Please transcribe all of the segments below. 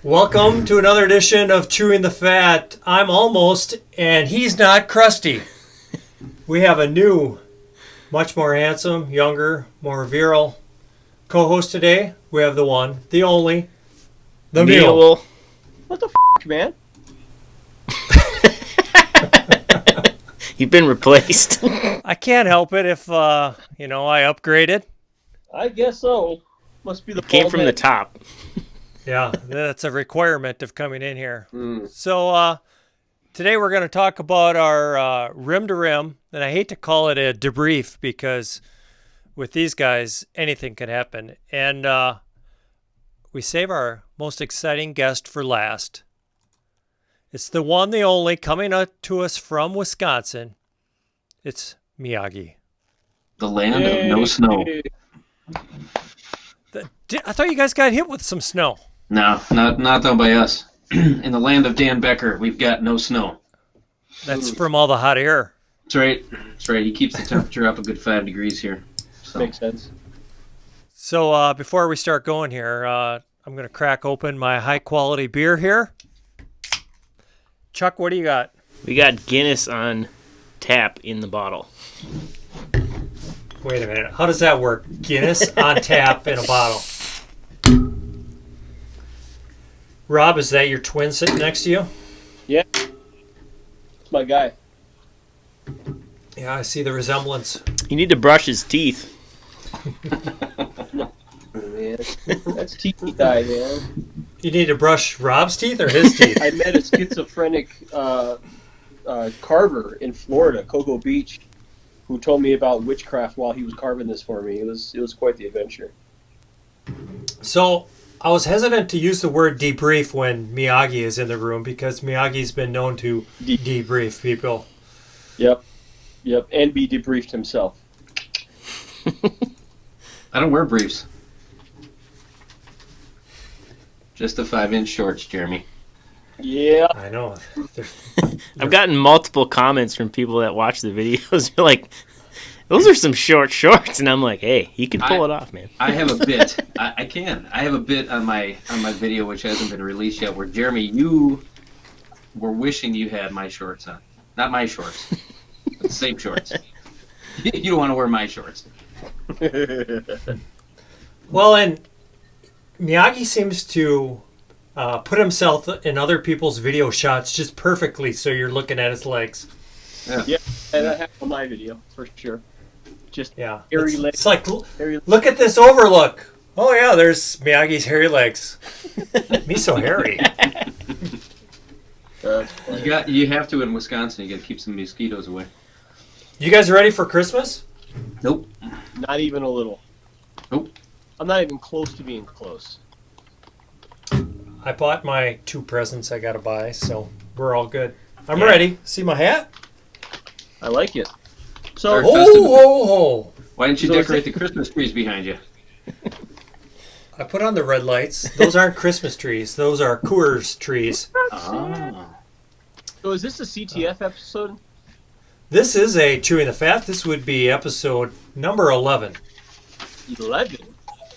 Welcome to another edition of Chewing the Fat. I'm Almost, and he's not Krusty. We have a new, much more handsome, younger, more virile co-host today. We have the one, the only, the Mule. What the man? You've been replaced. I can't help it if, I upgraded. I guess so. Must be the Came from the top. Yeah, that's a requirement of coming in here. So today we're going to talk about our rim to rim, and I hate to call it a debrief because with these guys, anything could happen. And we save our most exciting guest for last. It's the one, the only, coming up to us from Wisconsin. It's Miyagi. The land of no snow. I thought you guys got hit with some snow. No, not done by us. In the land of Dan Becker, we've got no snow. That's from all the hot air. That's right. That's right. He keeps the temperature up a good 5 degrees here. So. Makes sense. So before we start going here, I'm going to crack open my high-quality beer here. Chuck, what do you got? We got Guinness on tap in the bottle. Wait a minute. How does that work? Guinness on tap in a bottle. Rob, is that your twin sitting next to you? Yeah. It's my guy. Yeah, I see the resemblance. You need to brush his teeth. Man, that's teeth guy, man. You need to brush Rob's teeth or his teeth? I met a schizophrenic carver in Florida, Cocoa Beach, who told me about witchcraft while he was carving this for me. It was quite the adventure. So I was hesitant to use the word debrief when Miyagi is in the room because Miyagi's been known to debrief people. Yep, and be debriefed himself. I don't wear briefs. Just the 5-inch shorts, Jeremy. Yeah. I know. I've gotten multiple comments from people that watch the videos. They're like, those are some short shorts. And I'm like, hey, you can pull it off, man. I have a bit. I can. I have a bit on my video, which hasn't been released yet, where, Jeremy, you were wishing you had my shorts on. Not my shorts. But the same shorts. You don't want to wear my shorts. Well, and Miyagi seems to put himself in other people's video shots just perfectly so you're looking at his legs. Yeah, and I have on my video, for sure. Just hairy legs. It's like, look at this overlook. Oh, yeah, there's Miyagi's hairy legs. Me so hairy. You have to in Wisconsin. You got to keep some mosquitoes away. You guys ready for Christmas? Nope. Not even a little. Nope. I'm not even close to being close. I bought my 2 presents I got to buy, so we're all good. I'm ready. See my hat? I like it. So, ho! Why didn't you decorate the Christmas trees behind you? I put on the red lights. Those aren't Christmas trees. Those are Coors trees. Oh. So is this a CTF episode? This is a Chewing the Fat. This would be episode number 11. 11?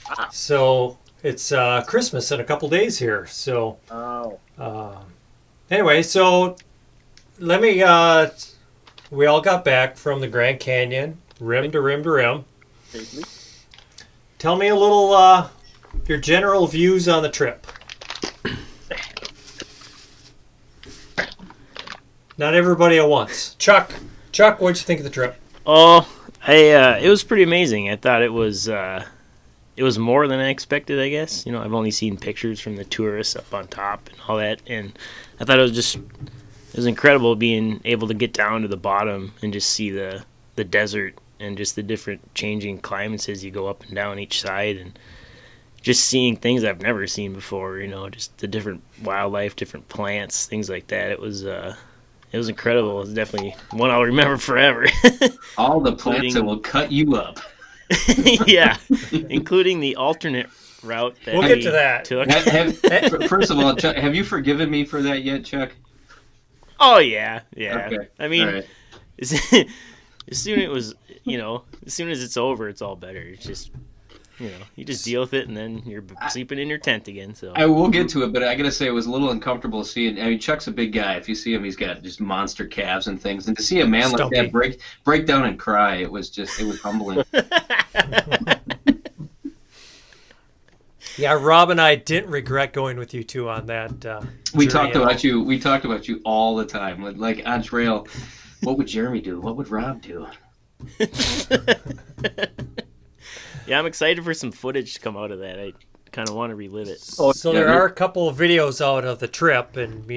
Wow. So it's Christmas in a couple days here. So anyway, so let me. We all got back from the Grand Canyon, rim to rim to rim. Safely. Tell me a little your general views on the trip. Not everybody at once. Chuck, what'd you think of the trip? Oh, it was pretty amazing. I thought it was more than I expected, I guess. I've only seen pictures from the tourists up on top and all that, and I thought it was incredible being able to get down to the bottom and just see the desert and just the different changing climates as you go up and down each side, and just seeing things I've never seen before, just the different wildlife, different plants, things like that. It was incredible. It was definitely one I'll remember forever. All the plants that will cut you up. Yeah, including the alternate route that we'll get to that. Took. First of all, Chuck, have you forgiven me for that yet, Chuck? Oh yeah. Okay. I mean, right. as soon as it's over, it's all better. It's just you just deal with it, and then you're sleeping in your tent again. So I will get to it, but I gotta say it was a little uncomfortable seeing. I mean, Chuck's a big guy. If you see him, he's got just monster calves and things. And to see a man like that break down and cry, it was humbling. Yeah, Rob and I didn't regret going with you two on that. We talked about you. We talked about you all the time. Like on trail, what would Jeremy do? What would Rob do? Yeah, I'm excited for some footage to come out of that. I kind of want to relive it. So there are a couple of videos out of the trip, and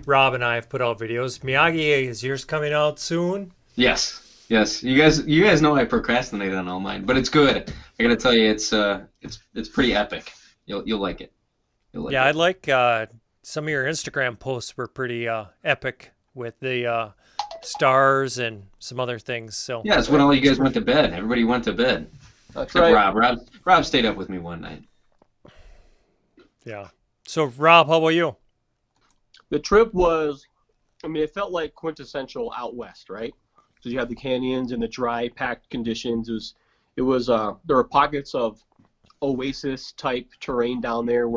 Rob and I have put out videos. Miyagi, is yours coming out soon? Yes. You guys know I procrastinate on all mine, but it's good. I gotta tell you, it's pretty epic. You'll like it. I like some of your Instagram posts were pretty epic with the stars and some other things. So yeah, it's when all you guys went to bed. Everybody went to bed. That's right. Rob stayed up with me one night. Yeah. So Rob, how about you? The trip was, it felt like quintessential out west, right? So you had the canyons and the dry, packed conditions. There were pockets of oasis type terrain down there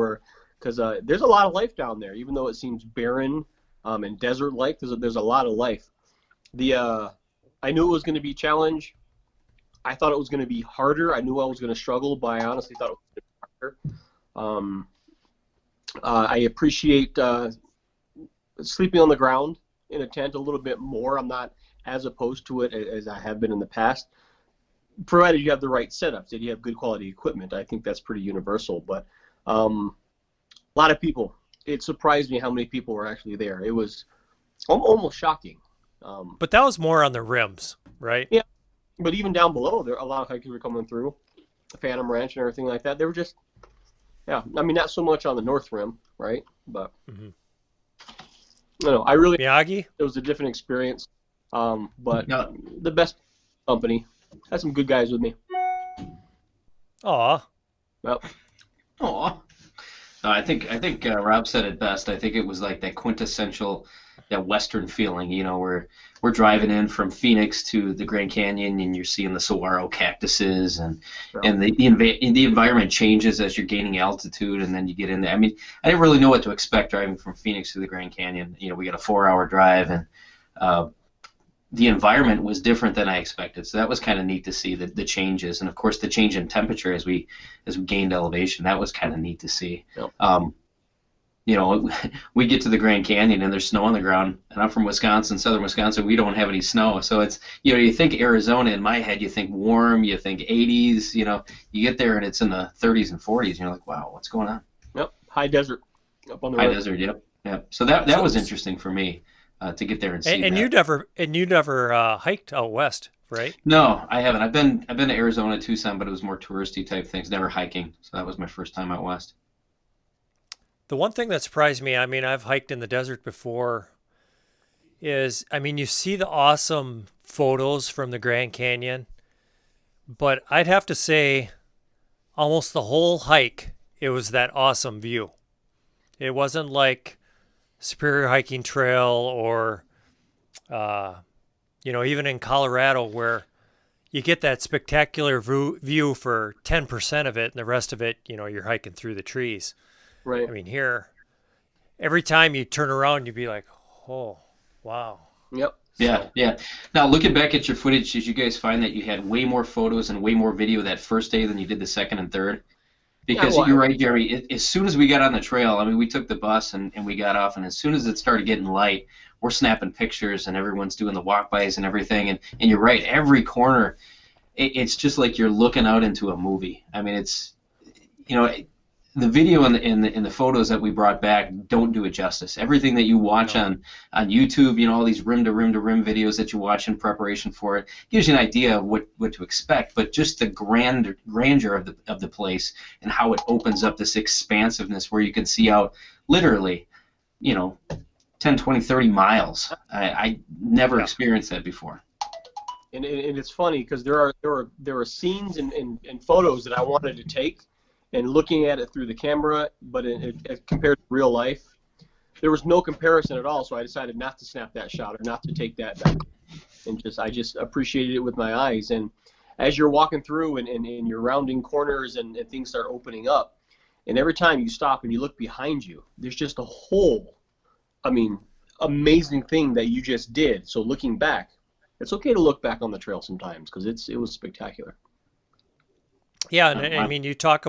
because there's a lot of life down there, even though it seems barren and desert like. There's a lot of life. I knew it was going to be a challenge. I thought it was going to be harder. I knew I was going to struggle, but I honestly thought it was going to be harder. I appreciate sleeping on the ground in a tent a little bit more. I'm not as opposed to it as I have been in the past, provided you have the right setups and you have good quality equipment. I think that's pretty universal. But a lot of people. It surprised me how many people were actually there. It was almost shocking. But that was more on the rims, right? Yeah. But even down below, a lot of hikers were coming through, Phantom Ranch and everything like that. They were just, not so much on the North Rim, right? But Miyagi? It was a different experience. But the best company. Had some good guys with me. Aw. Yep. Aw. No, I think Rob said it best. I think it was like that quintessential, that Western feeling, where we're driving in from Phoenix to the Grand Canyon and you're seeing the saguaro cactuses and the environment changes as you're gaining altitude and then you get in there. I mean, I didn't really know what to expect driving from Phoenix to the Grand Canyon. We got a 4-hour drive and the environment was different than I expected. So that was kind of neat to see the changes. And of course the change in temperature as we gained elevation, that was kind of neat to see. Yep. We get to the Grand Canyon and there's snow on the ground, and I'm from Wisconsin, southern Wisconsin. We don't have any snow, so it's you think Arizona. In my head, you think warm, you think 80s. You get there and it's in the 30s and 40s, and you're like, wow, what's going on? Yep, high desert up on the high desert. Yep. So that was interesting for me to get there and see. And you never hiked out west, right? No, I haven't. I've been to Arizona, Tucson, but it was more touristy type things, never hiking. So that was my first time out west. The one thing that surprised me, I've hiked in the desert before, is, you see the awesome photos from the Grand Canyon, but I'd have to say almost the whole hike, it was that awesome view. It wasn't like Superior Hiking Trail or, even in Colorado where you get that spectacular view for 10% of it, and the rest of it, you're hiking through the trees. Right. Here, every time you turn around, you'd be like, oh, wow. Yep. Yeah. Now, looking back at your footage, did you guys find that you had way more photos and way more video that first day than you did the second and third? Because you're right, Jerry, as soon as we got on the trail, we took the bus and we got off, and as soon as it started getting light, we're snapping pictures and everyone's doing the walk-bys and everything. And you're right, every corner, it's just like you're looking out into a movie. It's, the video and the photos that we brought back don't do it justice. Everything that you watch on YouTube, all these rim to rim to rim videos that you watch in preparation for it, gives you an idea of what to expect. But just the grandeur of the place and how it opens up this expansiveness where you can see out literally, 10, 20, 30 miles. I never experienced that before. And it's funny because there are scenes and photos that I wanted to take. And looking at it through the camera, but compared to real life, there was no comparison at all. So I decided not to snap that shot or not to take that back, and I just appreciated it with my eyes. And as you're walking through and you're rounding corners and things start opening up, and every time you stop and you look behind you, there's just a whole, amazing thing that you just did. So looking back, it's okay to look back on the trail sometimes because it was spectacular. Yeah, and I mean, you talk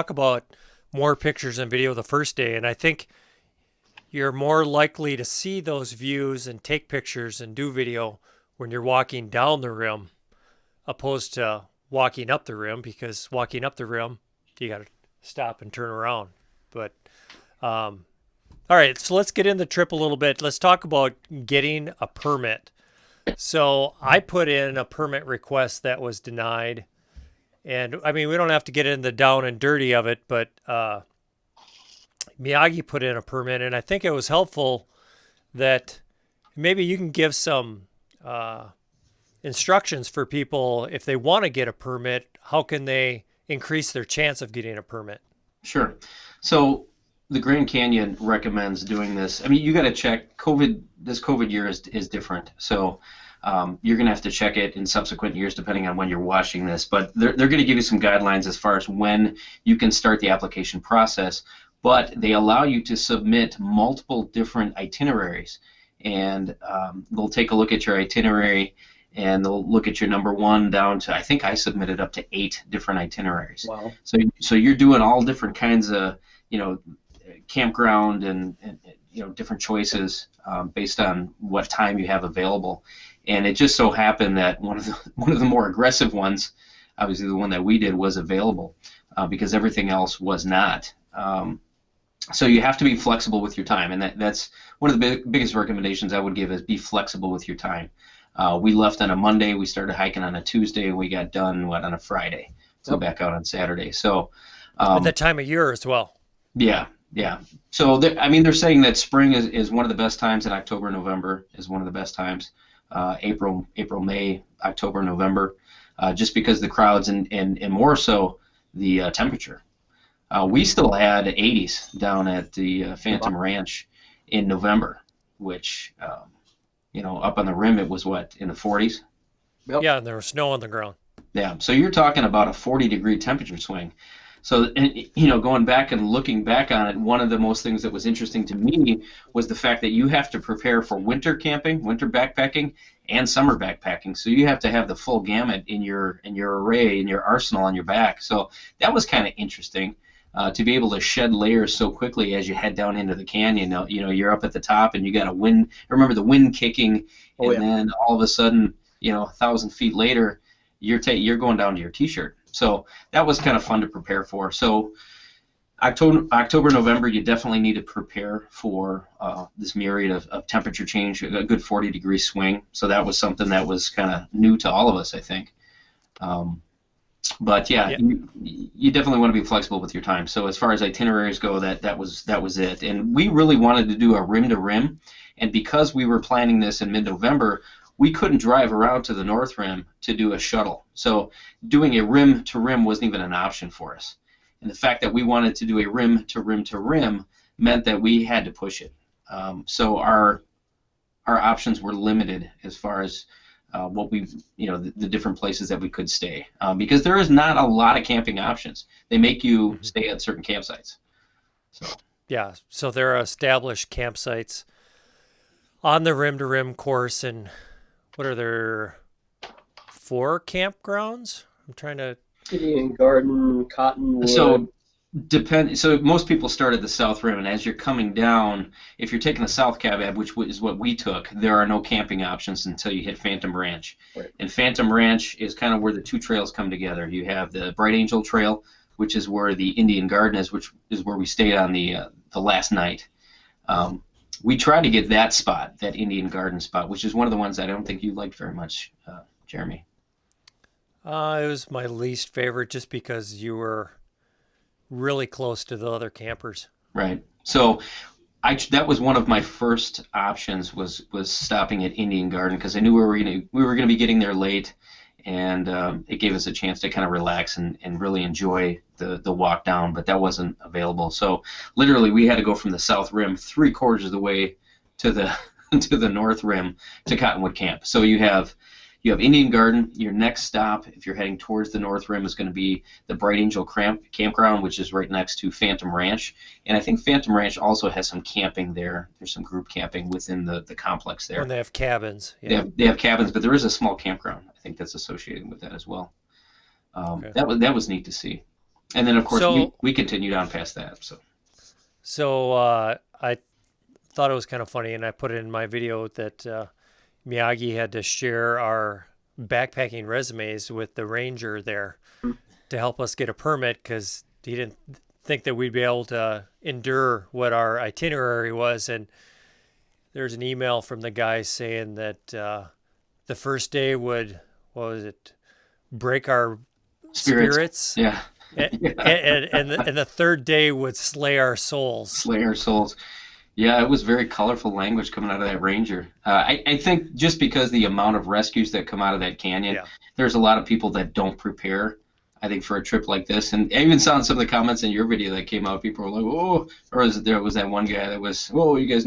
about more pictures and video the first day, and I think you're more likely to see those views and take pictures and do video when you're walking down the rim opposed to walking up the rim, because walking up the rim, you got to stop and turn around. But all right, so let's get in the trip a little bit. Let's talk about getting a permit. So I put in a permit request that was denied. And I mean, we don't have to get into the down and dirty of it, but Miyagi put in a permit, and I think it was helpful that maybe you can give some instructions for people if they want to get a permit. How can they increase their chance of getting a permit? Sure. So the Grand Canyon recommends doing this. I mean, you got to check COVID. This COVID year is different, so you're going to have to check it in subsequent years depending on when you're watching this. But they're going to give you some guidelines as far as when you can start the application process. But they allow you to submit multiple different itineraries, and they'll take a look at your itinerary, and they'll look at your number one down to, I think I submitted up to 8 different itineraries. Wow. So you're doing all different kinds of, campground and different choices based on what time you have available. And it just so happened that one of the more aggressive ones, obviously the one that we did, was available because everything else was not. So you have to be flexible with your time, and that's one of the biggest recommendations I would give is be flexible with your time. We left on a Monday, we started hiking on a Tuesday, and we got done on a Friday. So back out on Saturday. So at that time of year as well. Yeah. So they're saying that spring is one of the best times, and October, November is one of the best times. April, May, October, November, just because the crowds and more so the temperature. We still had 80s down at the Phantom Ranch in November, which, up on the rim it was in the 40s? Yep. Yeah, and there was snow on the ground. Yeah, so you're talking about a 40-degree temperature swing. So, going back and looking back on it, one of the most things that was interesting to me was the fact that you have to prepare for winter camping, winter backpacking, and summer backpacking. So you have to have the full gamut in your array, in your arsenal on your back. So that was kind of interesting. To be able to shed layers so quickly as you head down into the canyon. You're up at the top and you got a wind. Remember the wind kicking, then all of a sudden, 1,000 feet later, you're going down to your T-shirt. So that was kind of fun to prepare for. So October, November, you definitely need to prepare for this myriad of temperature change, a good 40-degree swing. So that was something that was kind of new to all of us, I think. But yeah. You definitely want to be flexible with your time. So as far as itineraries go, that was it. And we really wanted to do a rim to rim, and because we were planning this in mid-November, we couldn't drive around to the North Rim to do a shuttle. So doing a rim to rim wasn't even an option for us. And the fact that we wanted to do a rim to rim to rim meant that we had to push it. So our options were limited as far as the different places that we could stay, because there is not a lot of camping options. They make you stay at certain campsites. So there are established campsites on the rim to rim course, and what are there, 4 campgrounds? I'm trying to. Indian Garden, Cottonwood. So most people start at the South Rim, and as you're coming down, if you're taking the South Cab, which is what we took, there are no camping options until you hit Phantom Ranch. Right. And Phantom Ranch is kind of where the two trails come together. You have the Bright Angel Trail, which is where the Indian Garden is, which is where we stayed on the last night. We tried to get that spot, that Indian Garden spot, which is one of the ones I don't think you liked very much, Jeremy. It was my least favorite just because you were really close to the other campers. Right. So that was one of my first options was stopping at Indian Garden, because I knew we were gonna be getting there late, and it gave us a chance to kind of relax and really enjoy the walk down, but that wasn't available. So literally we had to go from the South Rim 3/4 of the way to the to the North Rim to Cottonwood Camp. So you have You have Indian Garden. Your next stop, if you're heading towards the North Rim, is going to be the Bright Angel Campground, which is right next to Phantom Ranch. And I think Phantom Ranch also has some camping there. There's some group camping within the complex there. And they have cabins. Yeah. They have cabins, but there is a small campground, I think, that's associated with that as well. Okay. That was neat to see. And then, of course, we continued on past that. So I thought it was kind of funny, and I put it in my video that Miyagi had to share our backpacking resumes with the ranger there to help us get a permit because he didn't think that we'd be able to endure what our itinerary was. And there's an email from the guy saying that the first day would, break our spirits. Yeah. And the third day would slay our souls. Slay our souls. Yeah, it was very colorful language coming out of that ranger. I think just because the amount of rescues that come out of that canyon, there's a lot of people that don't prepare, I think, for a trip like this. And I even saw in some of the comments in your video that came out, people were like, oh, or there was that one guy that was, oh, you guys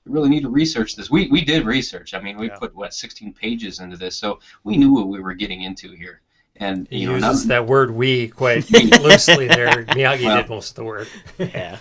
really need to research this. We did research. I mean, we put, 16 pages into this, so we knew what we were getting into here. And he uses that word "we" quite loosely there. Miyagi did most of the work. Yeah.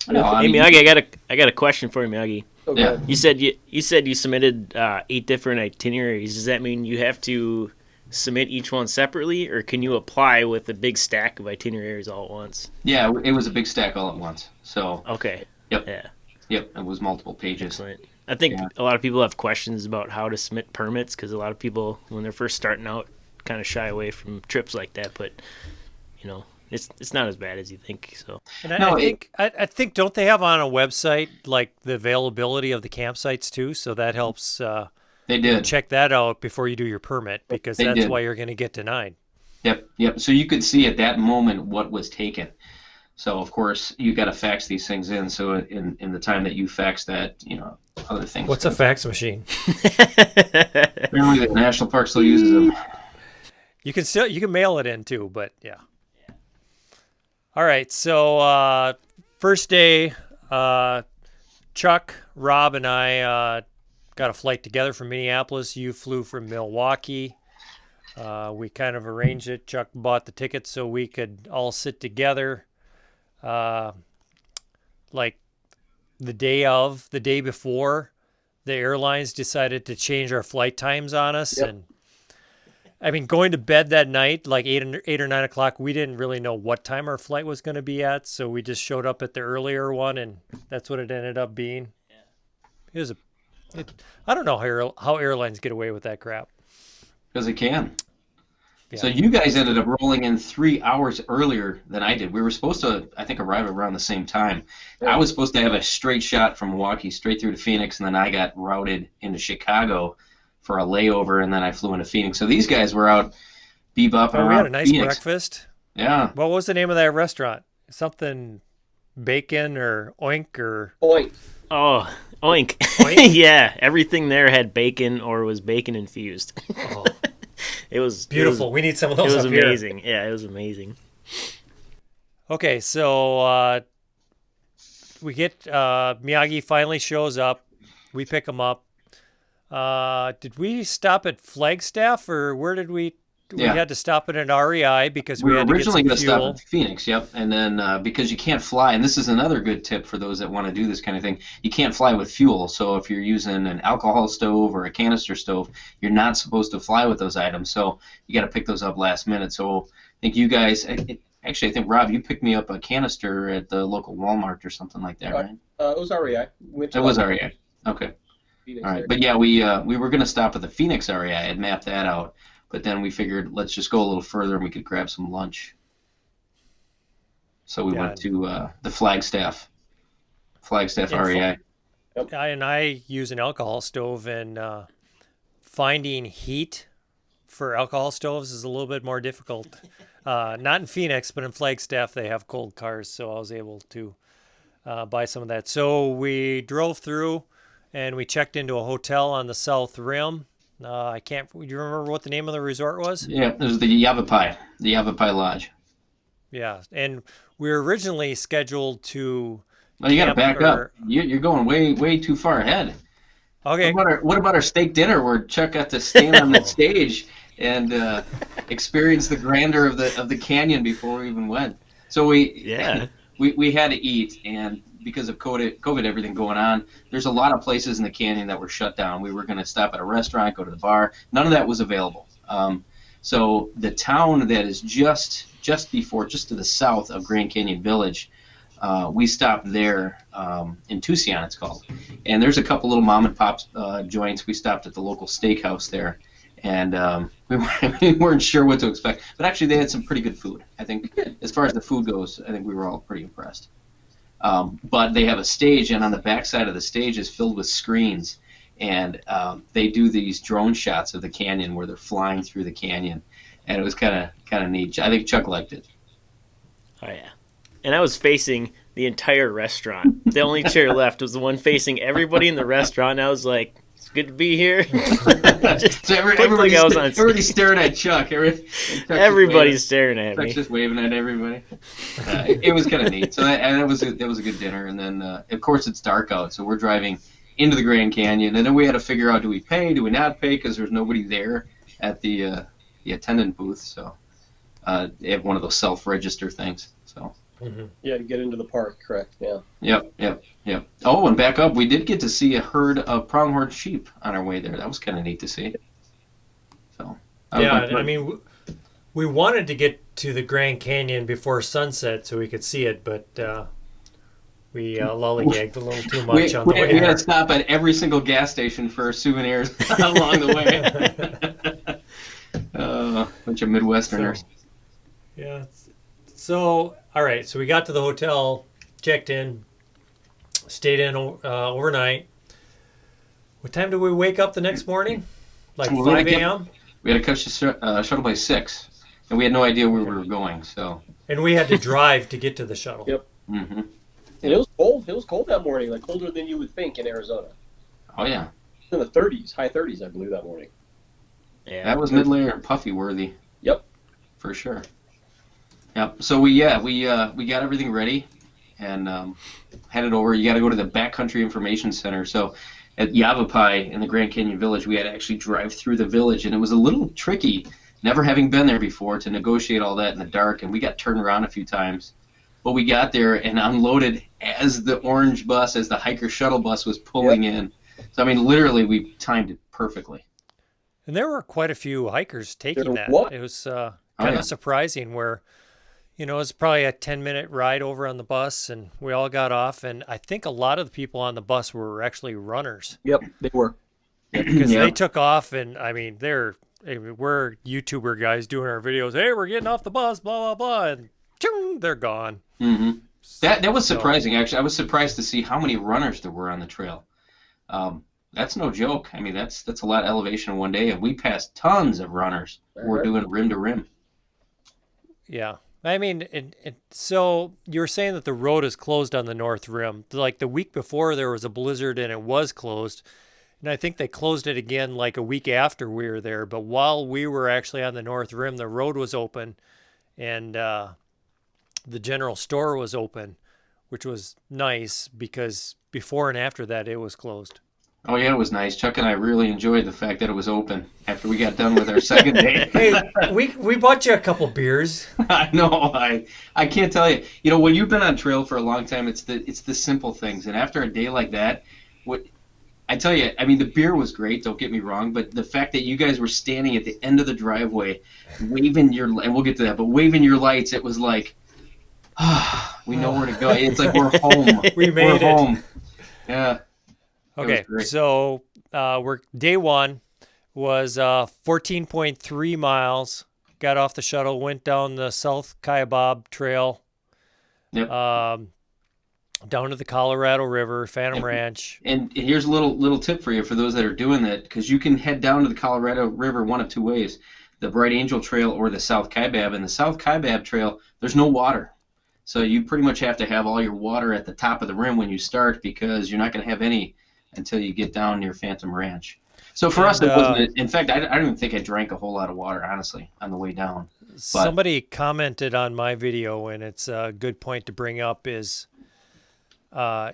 No, hey Miyagi, I got a question for you, Miyagi. Okay. Yeah. You said you submitted 8 different itineraries. Does that mean you have to submit each one separately, or can you apply with a big stack of itineraries all at once? Yeah, it was a big stack all at once. So. Okay. Yep. Yeah. Yep. It was multiple pages. Excellent. I think a lot of people have questions about how to submit permits because a lot of people, when they're first starting out, kind of shy away from trips like that. But it's not as bad as you think. So. And I think don't they have on a website like the availability of the campsites too? So that helps. They did. Check that out before you do your permit because that's why you're going to get denied. Yep. So you could see at that moment what was taken. So of course you got to fax these things in. So in the time that you fax that, other things. What's a fax machine? Apparently the national park still uses them. You can mail it in too, but yeah. All right, so first day, Chuck, Rob, and I got a flight together from Minneapolis. You flew from Milwaukee. We kind of arranged it. Chuck bought the tickets so we could all sit together. Like the day before, the airlines decided to change our flight times on us. Yep. And I mean, going to bed that night, like 8 or 9 o'clock, we didn't really know what time our flight was going to be at. So we just showed up at the earlier one, and that's what it ended up being. I don't know how airlines get away with that crap. Because they can. Yeah. So you guys ended up rolling in 3 hours earlier than I did. We were supposed to, I think, arrive around the same time. I was supposed to have a straight shot from Milwaukee straight through to Phoenix, and then I got routed into Chicago for a layover, and then I flew into Phoenix. So these guys were out bebopping around. We had a nice Phoenix. breakfast. Yeah. What was the name of that restaurant? Something bacon or oink or... Oink. Oh, oink. Oink? Yeah, everything there had bacon or was bacon infused. Oh. It was Beautiful. We need some of those It was up here. amazing. Yeah, it was amazing. Okay, so we get Miyagi finally shows up. We pick him up. Did we stop at Flagstaff, or where did we? We had to stop at an REI because we had to get some originally going to fuel. stop at Phoenix, yep. And then because you can't fly, and this is another good tip for those that want to do this kind of thing, you can't fly with fuel. So if you're using an alcohol stove or a canister stove, you're not supposed to fly with those items. So you got to pick those up last minute. So I think you guys, actually, I think, Rob, you picked me up a canister at the local Walmart or something like that, right? It was REI. It was REI. Okay. Phoenix All right. area. But yeah, we were going to stop at the Phoenix REI. I had mapped that out. But then we figured let's just go a little further and we could grab some lunch. So we went to the Flagstaff REI. And I use an alcohol stove, and finding heat for alcohol stoves is a little bit more difficult. Not in Phoenix, but in Flagstaff, they have cold cars, so I was able to buy some of that. So we drove through, and we checked into a hotel on the South Rim. Do you remember what the name of the resort was? Yeah, it was the Yavapai Lodge. Yeah, and we were originally scheduled to... Well, you got to back up. You're going way too far ahead. Okay. What about our steak dinner where Chuck got to stand on the stage and experience the grandeur of the canyon before we even went? So we had to eat, and because of COVID, everything going on, there's a lot of places in the canyon that were shut down. We were going to stop at a restaurant, go to the bar. None of that was available. So the town that is just to the south of Grand Canyon Village, we stopped there in Tucson, it's called. And there's a couple little mom and pop joints. We stopped at the local steakhouse there, and we weren't sure what to expect. But actually, they had some pretty good food. I think, as far as the food goes, I think we were all pretty impressed. But they have a stage, and on the backside of the stage is filled with screens. And they do these drone shots of the canyon where they're flying through the canyon. And it was kind of neat. I think Chuck liked it. Oh, yeah. And I was facing the entire restaurant. The only chair left was the one facing everybody in the restaurant. And I was like, it's good to be here. So everybody's staring at Chuck. Everybody's staring at me. Chuck's just waving at everybody. It was kind of neat. So that was a good dinner. And then, of course, it's dark out. So we're driving into the Grand Canyon. And then we had to figure out, do we pay, do we not pay? Because there's nobody there at the attendant booth. So they have one of those self-register things. So. Mm-hmm. Yeah, to get into the park, correct? Yeah. Yep. Oh, and back up, we did get to see a herd of pronghorn sheep on our way there. That was kind of neat to see. So. I mean, we wanted to get to the Grand Canyon before sunset so we could see it, but we lollygagged a little too much on the way. We had to stop at every single gas station for souvenirs along the way. Bunch of Midwesterners. Yeah. So, all right. So we got to the hotel, checked in, stayed in overnight. What time did we wake up the next morning? Like 5 a.m.? We had to catch the shuttle by 6, and we had no idea where we were going. So. And we had to drive to get to the shuttle. Yep. Mm-hmm. And it was cold. It was cold that morning, like colder than you would think in Arizona. Oh yeah. In the 30s, high 30s, I believe, that morning. Yeah. That was mid-layer and puffy worthy. Yep. For sure. Yep. So we got everything ready and headed over. You got to go to the Backcountry Information Center. So at Yavapai in the Grand Canyon Village, we had to actually drive through the village, and it was a little tricky, never having been there before, to negotiate all that in the dark. And we got turned around a few times, but we got there and unloaded as the orange bus, as the hiker shuttle bus was pulling in. So I mean, literally, we timed it perfectly. And there were quite a few hikers taking that. What? It was kind of surprising where. You know, it's probably a 10-minute ride over on the bus, and we all got off. And I think a lot of the people on the bus were actually runners. Yep, they were. Because they took off, and I mean, we're YouTuber guys doing our videos. Hey, we're getting off the bus, blah, blah, blah. And ching, they're gone. Mm-hmm. That was surprising, actually. I was surprised to see how many runners there were on the trail. That's no joke. I mean, that's a lot of elevation in one day. And we passed tons of runners who were doing rim to rim. Yeah. I mean, so you were saying that the road is closed on the North Rim. Like the week before, there was a blizzard and it was closed. And I think they closed it again like a week after we were there. But while we were actually on the North Rim, the road was open and the general store was open, which was nice because before and after that, it was closed. Oh, yeah, it was nice. Chuck and I really enjoyed the fact that it was open after we got done with our second day. Hey, we bought you a couple beers. I know. I can't tell you. You know, when you've been on trail for a long time, it's the simple things. And after a day like that, I tell you, I mean, the beer was great, don't get me wrong, but the fact that you guys were standing at the end of the driveway waving your, and we'll get to that, but waving your lights, it was like, we know where to go. It's like we're home. We're home. Yeah. Okay, so day one was 14.3 miles. Got off the shuttle, went down the South Kaibab Trail, down to the Colorado River, Phantom Ranch. And here's a little tip for you for those that are doing that, because you can head down to the Colorado River one of two ways: the Bright Angel Trail or the South Kaibab. And the South Kaibab Trail, there's no water. So you pretty much have to have all your water at the top of the rim when you start, because you're not going to have any until you get down near Phantom Ranch. So for us, it wasn't. In fact, I don't even think I drank a whole lot of water, honestly, on the way down. Somebody commented on my video, and it's a good point to bring up, is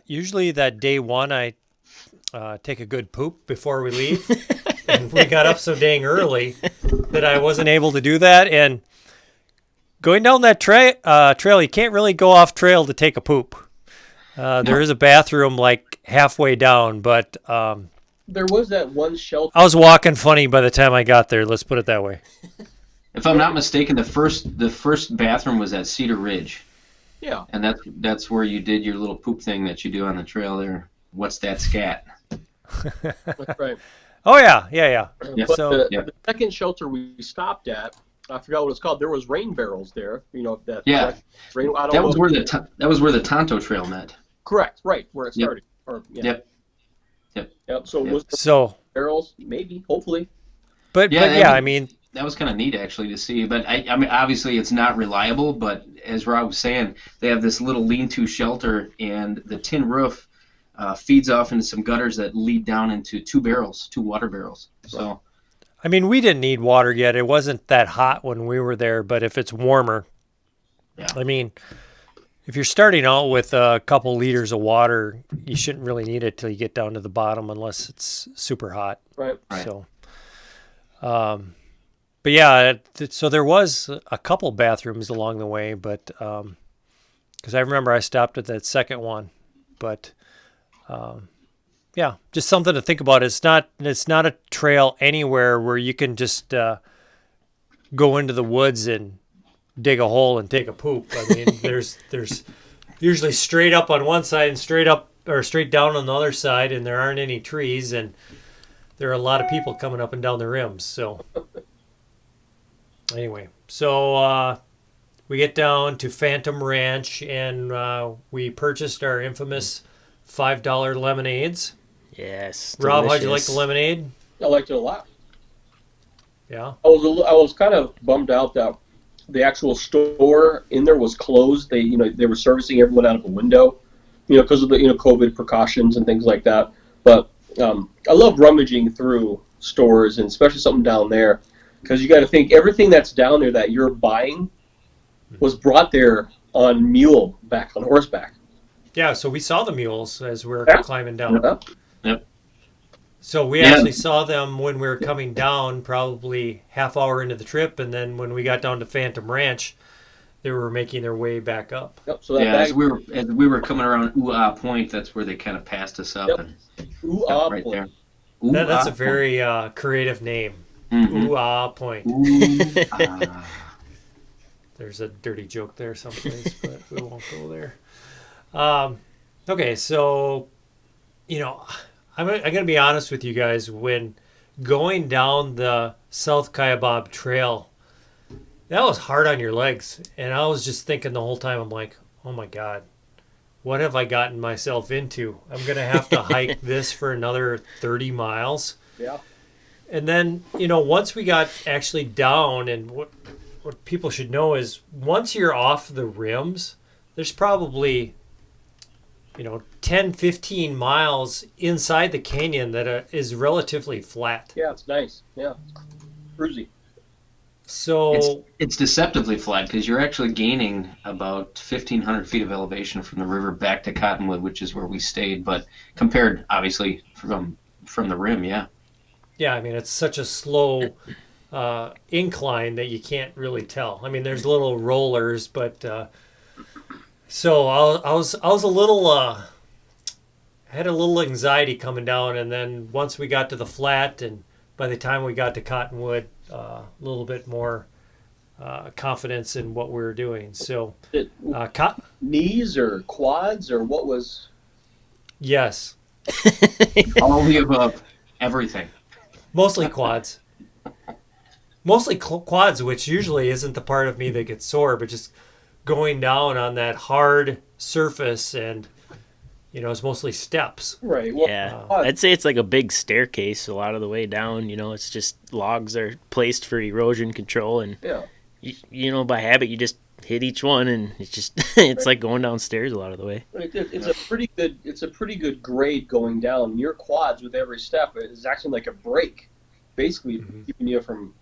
usually that day one, I take a good poop before we leave. And we got up so dang early that I wasn't able to do that. And going down that trail, you can't really go off trail to take a poop. There is a bathroom like halfway down, but there was that one shelter. I was walking funny by the time I got there. Let's put it that way. If I'm not mistaken, the first bathroom was at Cedar Ridge. Yeah. And that's where you did your little poop thing that you do on the trail there. What's that scat? That's right. Oh, yeah. But So the second shelter we stopped at, I forgot what it's called. There was rain barrels there. You know that. Yeah. Rain, that was where the Tonto Trail met. Correct. Right where it started. Yep. So Yep. was there So barrels? Maybe. Hopefully. But I mean, that was kind of neat actually to see. But I mean, obviously it's not reliable. But as Rob was saying, they have this little lean-to shelter, and the tin roof feeds off into some gutters that lead down into two water barrels. So. I mean, we didn't need water yet. It wasn't that hot when we were there, but if it's warmer, I mean, if you're starting out with a couple liters of water, you shouldn't really need it till you get down to the bottom unless it's super hot. Right. So, but yeah, so there was a couple bathrooms along the way, but because I remember I stopped at that second one, but yeah, just something to think about. It's not a trail anywhere where you can just go into the woods and dig a hole and take a poop. I mean, there's usually straight up on one side and straight up or straight down on the other side, and there aren't any trees, and there are a lot of people coming up and down the rims. So anyway, so we get down to Phantom Ranch, and we purchased our infamous $5 lemonades. Yes. Rob, how'd you like delicious. the lemonade? I liked it a lot. Yeah. I was kind of bummed out that the actual store in there was closed. They were servicing everyone out of a window, because of the COVID precautions and things like that. But I love rummaging through stores, and especially something down there, because you got to think everything that's down there that you're buying was brought there on mule back on horseback. Yeah, so we saw the mules as we were climbing down. Yeah. Yep. So we actually saw them when we were coming down, probably half hour into the trip, and then when we got down to Phantom Ranch, they were making their way back up. Yep. So that as we were coming around ULA Point, that's where they kind of passed us up. Yep. And ULA right Point. there. That's a very creative name. Mhm. ULA Point. Ooh-ah. There's a dirty joke there someplace, but we won't go there. Okay, so, I'm going to be honest with you guys. When going down the South Kayabob Trail, that was hard on your legs. And I was just thinking the whole time, I'm like, oh my God, what have I gotten myself into? I'm going to have to hike this for another 30 miles. Yeah. And then, once we got actually down, and what people should know is once you're off the rims, there's probably 10, 15 miles inside the canyon that is relatively flat. Yeah, it's nice. Yeah, cruisy. So it's deceptively flat because you're actually gaining about 1,500 feet of elevation from the river back to Cottonwood, which is where we stayed. But compared, obviously, from the rim, yeah. Yeah, I mean, it's such a slow incline that you can't really tell. I mean, there's little rollers, but so I was a little had a little anxiety coming down, and then once we got to the flat, and by the time we got to Cottonwood, a little bit more confidence in what we were doing. So knees or quads or what was? Yes, all of the above, everything. Mostly quads. Mostly quads, which usually isn't the part of me that gets sore, but just going down on that hard surface, and it's mostly steps. Right. Well, Yeah, I'd say it's like a big staircase a lot of the way down. It's just logs are placed for erosion control, and by habit you just hit each one, and it's just it's like going downstairs a lot of the way. It's a pretty good grade going down. Your quads with every step is actually like a brake, basically keeping you from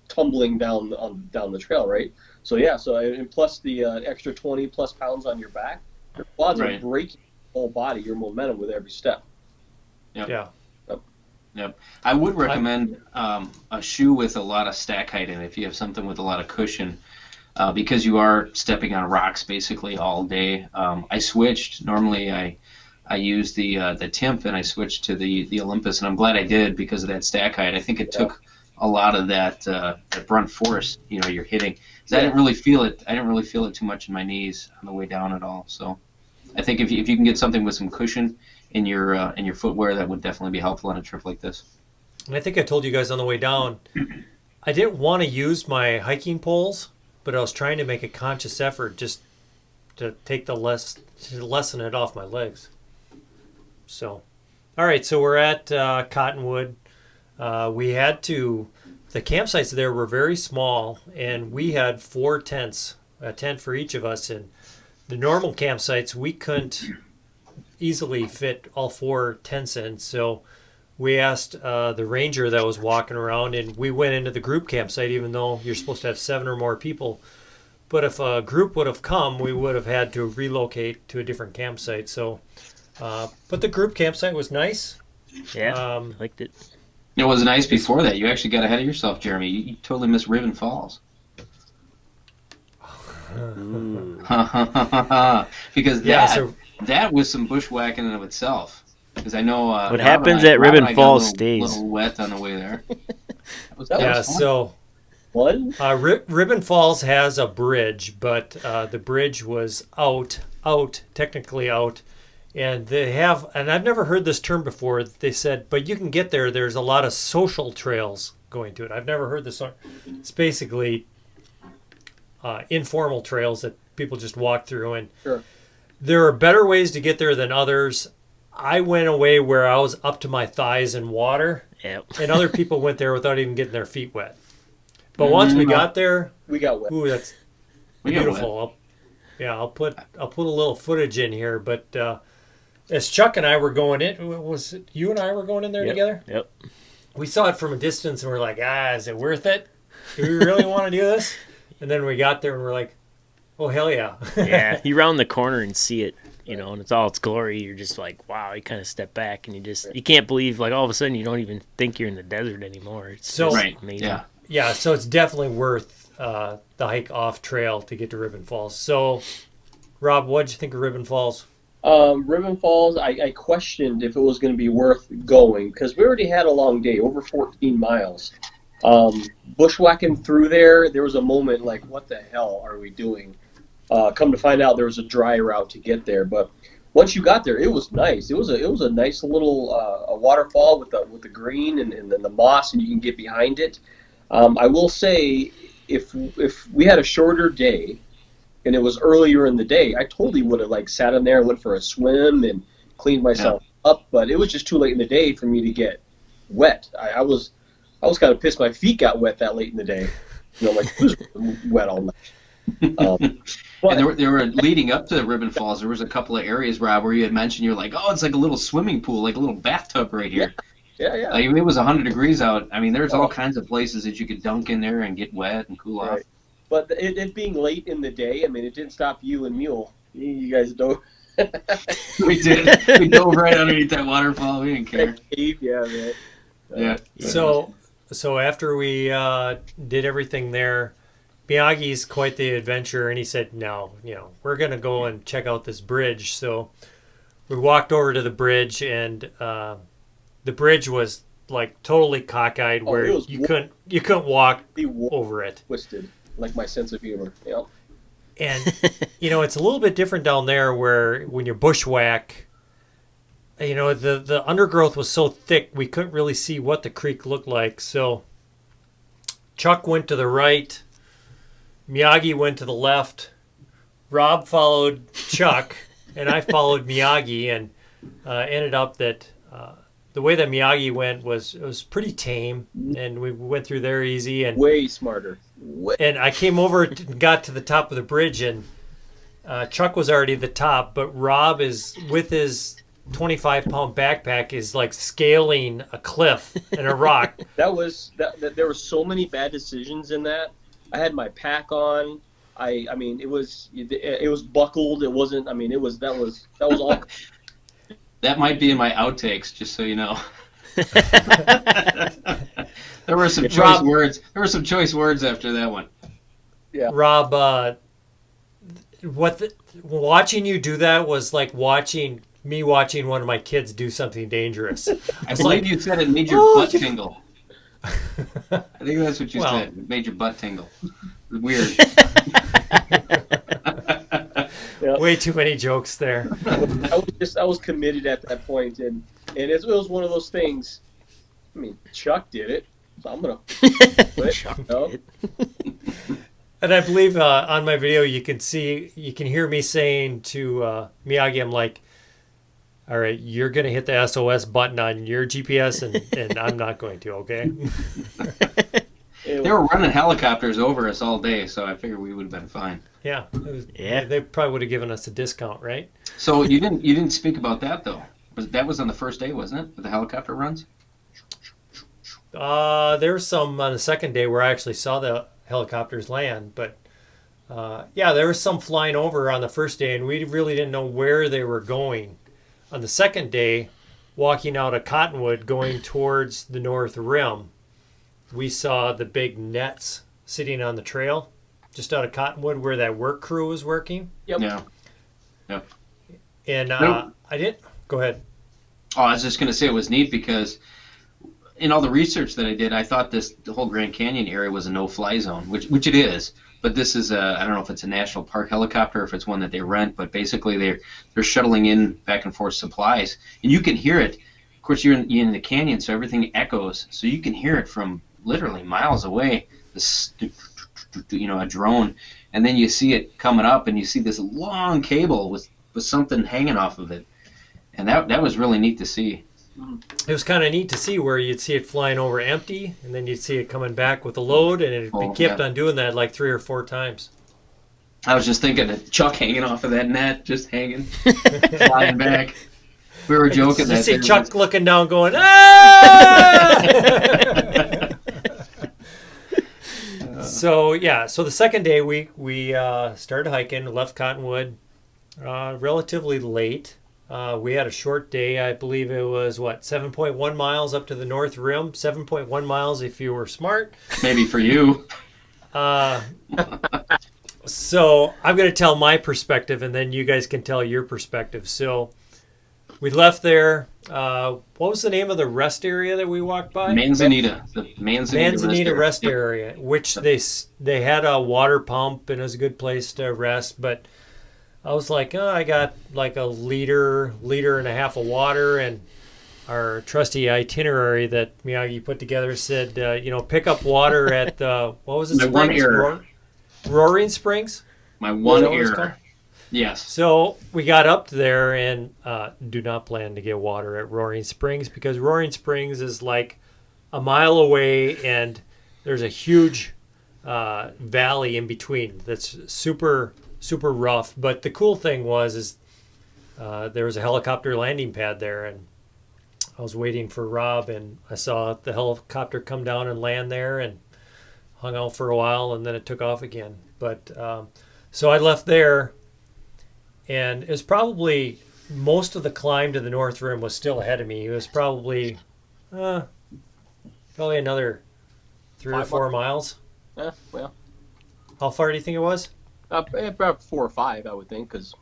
tumbling down the trail, right? So and plus the extra 20 plus pounds on your back, your quads are braking your whole body, your momentum with every step. Yep. Yeah. Yep. I would recommend a shoe with a lot of stack height in it if you have something with a lot of cushion, because you are stepping on rocks basically all day. I switched. Normally I use the Timp, and I switched to the Olympus, and I'm glad I did because of that stack height. I think it took a lot of that brunt force, you're hitting. 'Cause I didn't really feel it. I didn't really feel it too much in my knees on the way down at all. So I think if you can get something with some cushion in your footwear, that would definitely be helpful on a trip like this. And I think I told you guys on the way down, I didn't want to use my hiking poles, but I was trying to make a conscious effort just to take to lessen it off my legs. So, all right, so we're at Cottonwood. The campsites there were very small, and we had 4 tents, a tent for each of us. And the normal campsites, we couldn't easily fit all 4 tents in. So we asked the ranger that was walking around, and we went into the group campsite, even though you're supposed to have 7 or more people. But if a group would have come, we would have had to relocate to a different campsite. So, but the group campsite was nice. Yeah, I liked it. It was nice before that. You actually got ahead of yourself, Jeremy. You totally missed Ribbon Falls. Because that was some bushwhacking in of itself. Because I know what happens at Ribbon Falls stays. A little wet on the way there. Ribbon Falls has a bridge, but the bridge was technically out. And they have, and I've never heard this term before, they said, but you can get there, there's a lot of social trails going to it. I've never heard this. It's basically informal trails that people just walk through. And there are better ways to get there than others. I went away where I was up to my thighs in water, and other people went there without even getting their feet wet. But once we got there, we got wet. Ooh, that's beautiful. I'll put a little footage in here, but as Chuck and I were going in, was it you and I were going in there together? Yep. We saw it from a distance and we're like, is it worth it? Do we really want to do this? And then we got there and we're like, oh, hell yeah. Yeah, you round the corner and see it, and it's all its glory. You're just like, wow, you kind of step back and you can't believe, like, all of a sudden you don't even think you're in the desert anymore. It's so amazing. Yeah, so it's definitely worth the hike off trail to get to Ribbon Falls. So, Rob, what did you think of Ribbon Falls? Ribbon Falls, I questioned if it was going to be worth going because we already had a long day, over 14 miles. Bushwhacking through there was a moment like, what the hell are we doing? Come to find out there was a dry route to get there, but once you got there, it was nice. It was a nice little a waterfall with the green and the moss, and you can get behind it. I will say, if we had a shorter day and it was earlier in the day, I totally would have sat in there and went for a swim and cleaned myself up. But it was just too late in the day for me to get wet. I was kind of pissed my feet got wet that late in the day. It was wet all night. And there were leading up to the Ribbon Falls, there was a couple of areas, Rob, where you had mentioned you're like, oh, it's like a little swimming pool, like a little bathtub right here. Yeah. It was 100 degrees out. I mean, there's all kinds of places that you could dunk in there and get wet and cool off. But it being late in the day, I mean, it didn't stop you and Mule. You guys don't. We did. We dove right underneath that waterfall. We didn't care. Yeah, man. Yeah. So after we did everything there, Miyagi's quite the adventurer, and he said, no, we're going to go and check out this bridge. So we walked over to the bridge, and the bridge was totally cockeyed, where you couldn't walk over it. Twisted, like my sense of humor. Yep. And it's a little bit different down there, where when you bushwhack, the undergrowth was so thick we couldn't really see what the creek looked like. So Chuck went to the right, Miyagi went to the left, Rob followed Chuck, and I followed Miyagi, and ended up that the way that Miyagi went was pretty tame, and we went through there easy. And way smarter. And I came over and got to the top of the bridge, and Chuck was already at the top, but Rob is, with his 25-pound backpack, is scaling a cliff and a rock. There were so many bad decisions in that. I had my pack on. I mean, it was buckled. It wasn't. I mean, that was all. That might be in my outtakes, just so you know. There were some choice words. There were some choice words after that one. Yeah. Rob, watching you do that was like watching one of my kids do something dangerous. I believe you said it made your butt tingle. I think that's what you said. It made your butt tingle. Weird. Way too many jokes there. I was committed at that point, and it was one of those things. I mean, Chuck did it, so I'm gonna quit. Chuck did it. And I believe on my video you can hear me saying to Miyagi, I'm like, all right, you're going to hit the SOS button on your GPS, and I'm not going to, okay? They were running helicopters over us all day, so I figured we would have been fine. Yeah. They probably would have given us a discount, right? So you didn't speak about that, though. That was on the first day, wasn't it, with the helicopter runs? There was some on the second day where I actually saw the helicopters land, but there was some flying over on the first day, and we really didn't know where they were going. On the second day, walking out of Cottonwood going towards the North Rim, we saw the big nets sitting on the trail just out of Cottonwood where that work crew was working. Yep. Yeah. And I didn't. Go ahead. Oh, I was just going to say it was neat because in all the research that I did, I thought the whole Grand Canyon area was a no-fly zone, which it is. But this is I don't know if it's a national park helicopter or if it's one that they rent, but basically they're shuttling in back and forth supplies, and you can hear it. Of course, you're in the canyon, so everything echoes, so you can hear it from literally miles away. A drone, and then you see it coming up, and you see this long cable with something hanging off of it, and that was really neat to see. It was kind of neat to see where you'd see it flying over empty, and then you'd see it coming back with a load, and it kept on doing that like 3 or 4 times. I was just thinking of Chuck hanging off of that net, just hanging, flying back. We were joking. You see Chuck looking down going, ah! So the second day we started hiking, left Cottonwood relatively late. We had a short day. I believe it was 7.1 miles up to the North Rim. 7.1 miles if you were smart. Maybe for you. So I'm going to tell my perspective, and then you guys can tell your perspective. So we left there. What was the name of the rest area that we walked by? Manzanita. The Manzanita rest area, which they had a water pump, and it was a good place to rest, but I was like, I got like a liter and a half of water, and our trusty itinerary that Miyagi put together said, pick up water at what was it? My one error. Roaring Springs? My one error. Yes. So we got up there and do not plan to get water at Roaring Springs because Roaring Springs is like a mile away, and there's a huge valley in between that's super rough. But the cool thing was there was a helicopter landing pad there, and I was waiting for Rob, and I saw the helicopter come down and land there, and hung out for a while, and then it took off again. But so I left there, and it was probably most of the climb to the North Rim was still ahead of me. It was probably another 3 or 4 miles. Yeah, well. How far do you think it was? About 4 or 5, I would think, because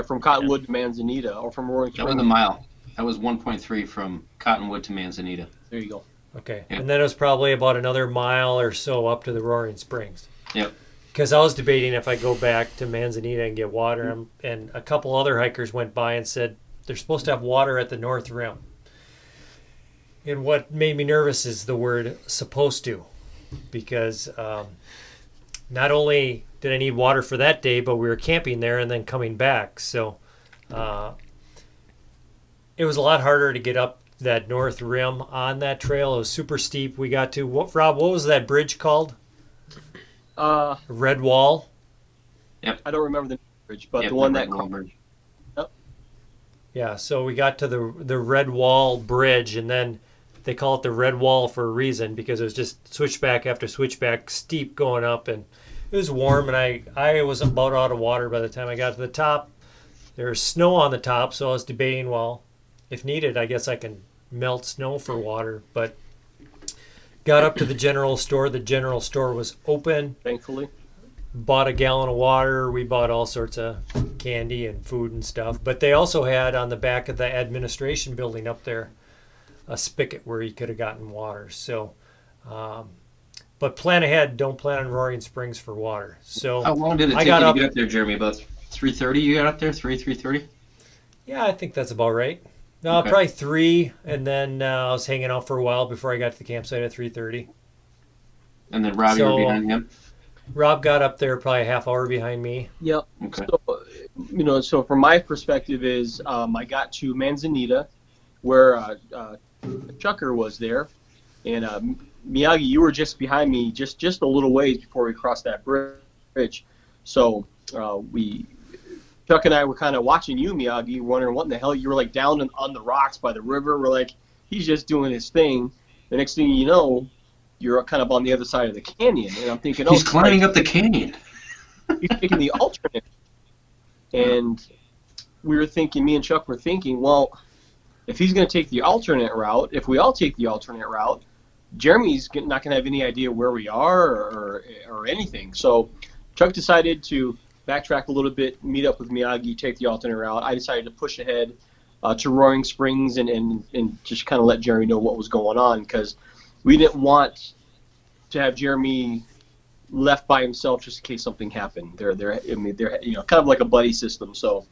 from Cottonwood to Manzanita, or from Roaring Springs. That was a mile. That was 1.3 from Cottonwood to Manzanita. There you go. Okay, yeah. And then it was probably about another mile or so up to the Roaring Springs. Yep. Because I was debating if I go back to Manzanita and get water, and a couple other hikers went by and said they're supposed to have water at the North Rim. And what made me nervous is the word "supposed to," because not only did I need water for that day, but we were camping there and then coming back. So it was a lot harder to get up that North Rim on that trail. It was super steep. We got to, Rob, what was that bridge called? Red Wall? Yep. I don't remember the bridge, but the one that... Yep. Yeah, so we got to the Red Wall Bridge, and then they call it the Red Wall for a reason, because it was just switchback after switchback, steep going up, and it was warm, and I was about out of water by the time I got to the top. There was snow on the top, so I was debating, well, if needed, I guess I can melt snow for water. But got up to the general store. The general store was open. Thankfully. Bought a gallon of water. We bought all sorts of candy and food and stuff. But they also had on the back of the administration building up there a spigot where you could have gotten water. So, but plan ahead. Don't plan on Roaring Springs for water. So how long did it take you to get up there, Jeremy? About 3:30 you got up there? 3:30? Yeah, I think that's about right. No, Okay. probably 3, and then I was hanging out for a while before I got to the campsite at 3:30. And then Rob, you were behind him? Rob got up there probably a half hour behind me. Yep. Okay. So, so from my perspective is I got to Manzanita, where Chucker was there, and Miyagi, you were just behind me, just a little ways before we crossed that bridge. So Chuck and I were kind of watching you, Miyagi, wondering what in the hell you were like down on the rocks by the river. We're like, he's just doing his thing. The next thing you know, you're kind of on the other side of the canyon, and I'm thinking, he's climbing up the canyon. He's taking the alternate. And we were thinking, me and Chuck were thinking, well, if he's going to take the alternate route, if we all take the alternate route, Jeremy's not going to have any idea where we are or anything. So Chuck decided to backtrack a little bit, meet up with Miyagi, take the alternate route. I decided to push ahead to Roaring Springs and just kind of let Jeremy know what was going on, because we didn't want to have Jeremy left by himself just in case something happened. They're kind of like a buddy system. So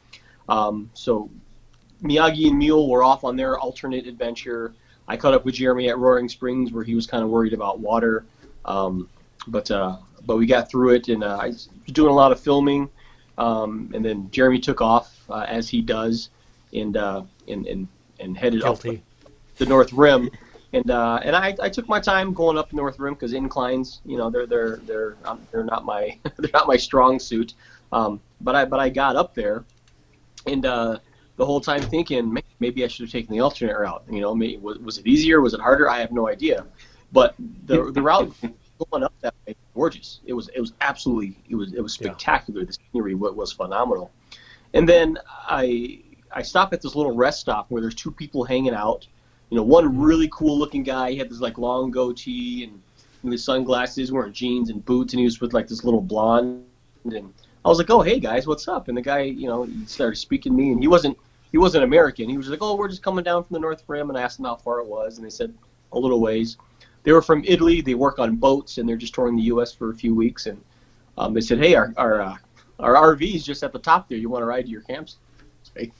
Miyagi and Mule were off on their alternate adventure. I caught up with Jeremy at Roaring Springs where he was kind of worried about water, but we got through it, and I was doing a lot of filming, and then Jeremy took off as he does, and headed up the North Rim. And I took my time going up North Rim because inclines, they're not my strong suit. But I got up there, and the whole time thinking maybe I should have taken the alternate route. Was it easier? Was it harder? I have no idea. But the route going up that way, gorgeous. It was absolutely spectacular. The scenery was phenomenal. And then I stopped at this little rest stop where there's two people hanging out. One really cool looking guy. He had this like long goatee and his sunglasses, wearing jeans and boots, and he was with like this little blonde. And I was like, "Oh, hey guys, what's up?" And the guy, he started speaking to me, and he wasn't American. He was like, "Oh, we're just coming down from the North Rim," and I asked him how far it was, and they said a little ways. They were from Italy. They work on boats, and they're just touring the U.S. for a few weeks. And they said, "Hey, our RV is just at the top there. You want to ride to your campsite?"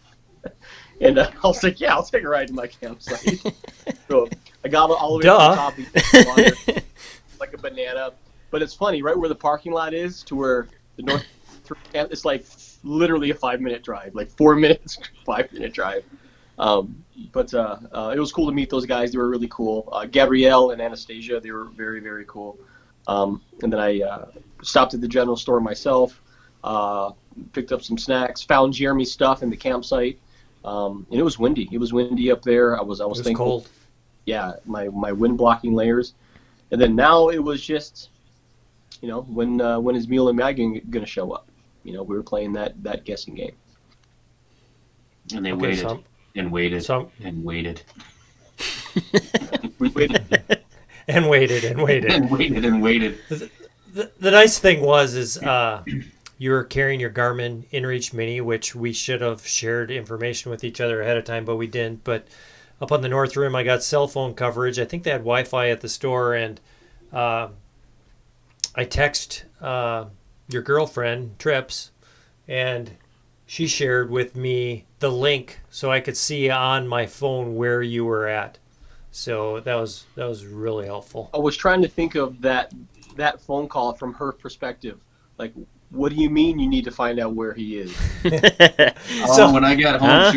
And I was like, "Yeah, I'll take a ride to my campsite." So I got all the way to the top of the water, like a banana. But it's funny, right where the parking lot is to where the North Camp, it's like literally a 5-minute drive, like 4 minutes, 5-minute drive. But it was cool to meet those guys. They were really cool. Gabrielle and Anastasia, they were very, very cool. And then I stopped at the general store myself, picked up some snacks, found Jeremy's stuff in the campsite. And it was windy. It was windy up there. I was thankful. Cold. Yeah, my wind blocking layers. And then now it was just, when is Mule and Miyagi going to show up? We were playing that guessing game. And they waited and waited and waited. We waited. And waited and waited. And waited and waited. The nice thing is you were carrying your Garmin InReach Mini, which we should have shared information with each other ahead of time, but we didn't. But up on the North Rim, I got cell phone coverage. I think they had Wi-Fi at the store, and I text your girlfriend, Trips, and she shared with me the link so I could see on my phone where you were at. So that was really helpful. I was trying to think of that phone call from her perspective. Like, what do you mean you need to find out where he is? When I got home,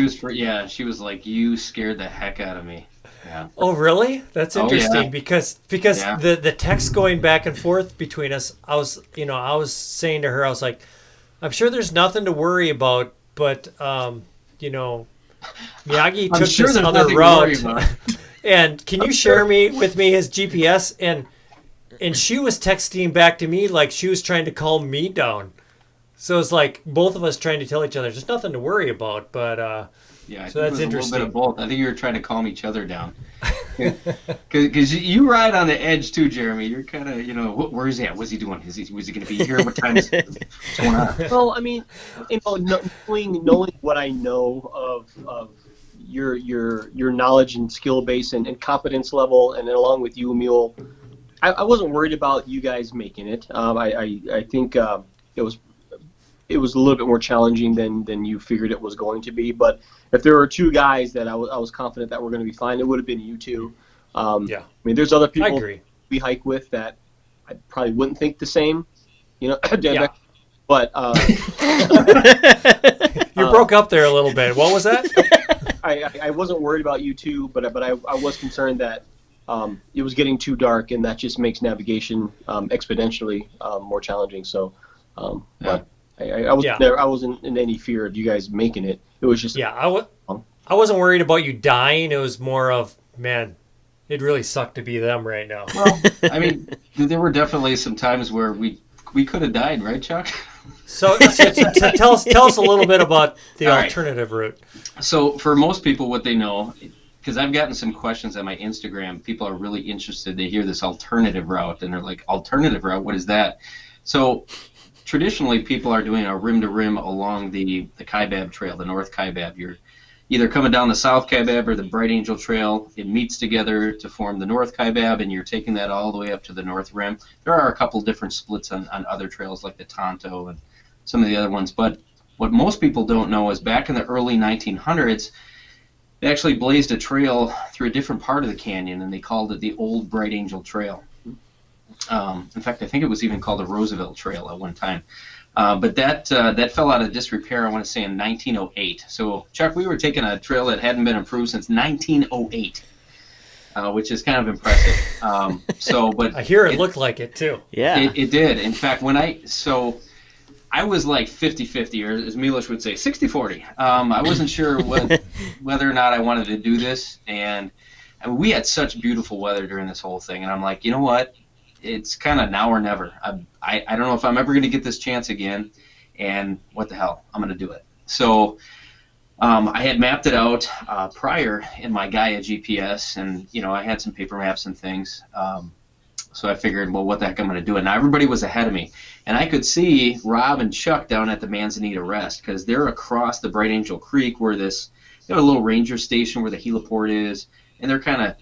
she was like, "You scared the heck out of me." Yeah. Oh, really? That's interesting because Yeah. the text going back and forth between us, I was saying to her, I was like, I'm sure there's nothing to worry about, but Miyagi took this other route. And can you share with me his GPS? And she was texting back to me like she was trying to calm me down. So it's like both of us trying to tell each other there's nothing to worry about. But Yeah, I So think that's it was a little bit interesting. of both. I think you were trying to calm each other down. Because you ride on the edge too, Jeremy. You're kind of, where is he at? What's he doing? Was he going to be here? What time is it? What's going on? Well, I mean, knowing what I know of your knowledge and skill base and competence level, and then along with you, Mule, I wasn't worried about you guys making it. I think it was a little bit more challenging than you figured it was going to be. But if there were two guys that I was confident that were going to be fine, it would have been you two. Yeah. I mean, there's other I people agree. we hike with that I probably wouldn't think the same. Yeah. But You broke up there a little bit. What was that? I wasn't worried about you two, but I was concerned that it was getting too dark, and that just makes navigation exponentially more challenging. So, but I wasn't in any fear of you guys making it. It was just I wasn't worried about you dying. It was more of, man, it'd really suck to be them right now. Well, I mean, there were definitely some times where we could have died, right, Chuck? So tell us a little bit about the All right. alternative route. So for most people, what they know, because I've gotten some questions on my Instagram, people are really interested. They hear this alternative route, and they're like, alternative route? What is that? So traditionally, people are doing a rim-to-rim along the Kaibab Trail, the North Kaibab. You're either coming down the South Kaibab or the Bright Angel Trail. It meets together to form the North Kaibab, and you're taking that all the way up to the North Rim. There are a couple different splits on other trails like the Tonto and some of the other ones, but what most people don't know is back in the early 1900s, they actually blazed a trail through a different part of the canyon, and they called it the Old Bright Angel Trail. In fact, I think it was even called the Roosevelt Trail at one time. But that fell out of disrepair, I want to say, in 1908. So, Chuck, we were taking a trail that hadn't been improved since 1908, which is kind of impressive. But I hear it looked like it too. Yeah. It did. In fact, I was like 50-50, or as Milos would say, 60-40. I wasn't sure whether or not I wanted to do this, and we had such beautiful weather during this whole thing, and I'm like, you know what? It's kind of now or never. I don't know if I'm ever going to get this chance again, and what the hell? I'm going to do it. So I had mapped it out prior in my Gaia GPS, and I had some paper maps and things. So I figured, well, what the heck, I'm going to do it. Now everybody was ahead of me, and I could see Rob and Chuck down at the Manzanita Rest because they're across the Bright Angel Creek where they have a little ranger station where the heliport is, and they're kind of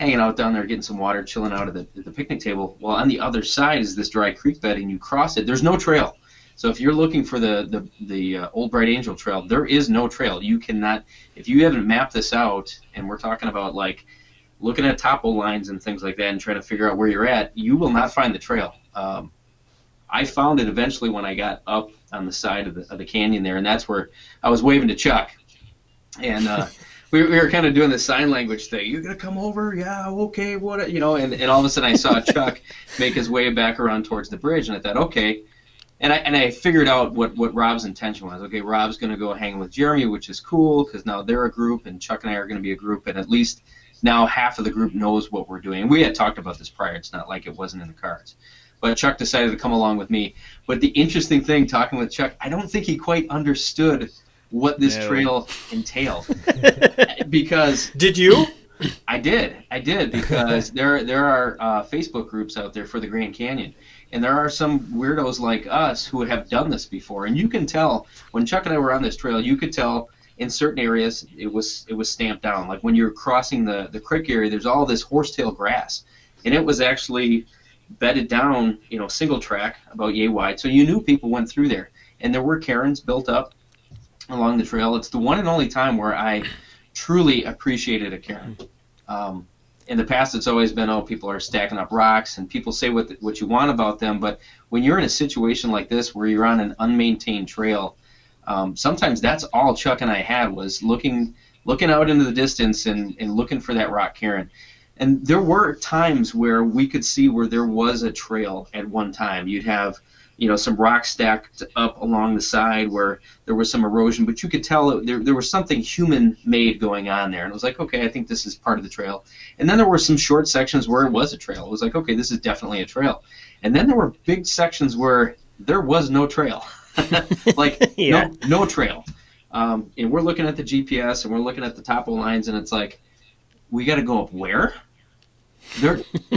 hanging out down there getting some water, chilling out at the picnic table. Well, on the other side is this dry creek bed, and you cross it. There's no trail. So if you're looking for the Old Bright Angel Trail, there is no trail. You cannot, if you haven't mapped this out, and we're talking about like looking at topo lines and things like that and trying to figure out where you're at, you will not find the trail. I found it eventually when I got up on the side of the canyon there, and that's where I was waving to Chuck. And we were kind of doing the sign language thing. You gonna come over? Yeah, okay, what? And all of a sudden I saw Chuck make his way back around towards the bridge, and I thought, okay. And I figured out what Rob's intention was. Okay, Rob's gonna go hang with Jeremy, which is cool because now they're a group, and Chuck and I are gonna be a group, and at least now half of the group knows what we're doing. And we had talked about this prior. It's not like it wasn't in the cards. But Chuck decided to come along with me. But the interesting thing, talking with Chuck, I don't think he quite understood what this trail entailed. Because Did you? I did because there are Facebook groups out there for the Grand Canyon, and there are some weirdos like us who have done this before. And you can tell when Chuck and I were on this trail, you could tell in certain areas it was stamped down. Like when you're crossing the creek area, there's all this horsetail grass, and it was actually bedded down, single track about yay wide. So you knew people went through there, and there were cairns built up along the trail. It's the one and only time where I truly appreciated a cairn. In the past, it's always been, people are stacking up rocks, and people say what you want about them, but when you're in a situation like this where you're on an unmaintained trail, sometimes that's all Chuck and I had was looking out into the distance and looking for that rock cairn. And there were times where we could see where there was a trail at one time. You'd have some rocks stacked up along the side where there was some erosion, but you could tell there was something human-made going on there. And it was like, okay, I think this is part of the trail. And then there were some short sections where it was a trail. It was like, okay, this is definitely a trail. And then there were big sections where there was no trail. No trail. And we're looking at the GPS and we're looking at the topo lines, and it's like, we got to go up where?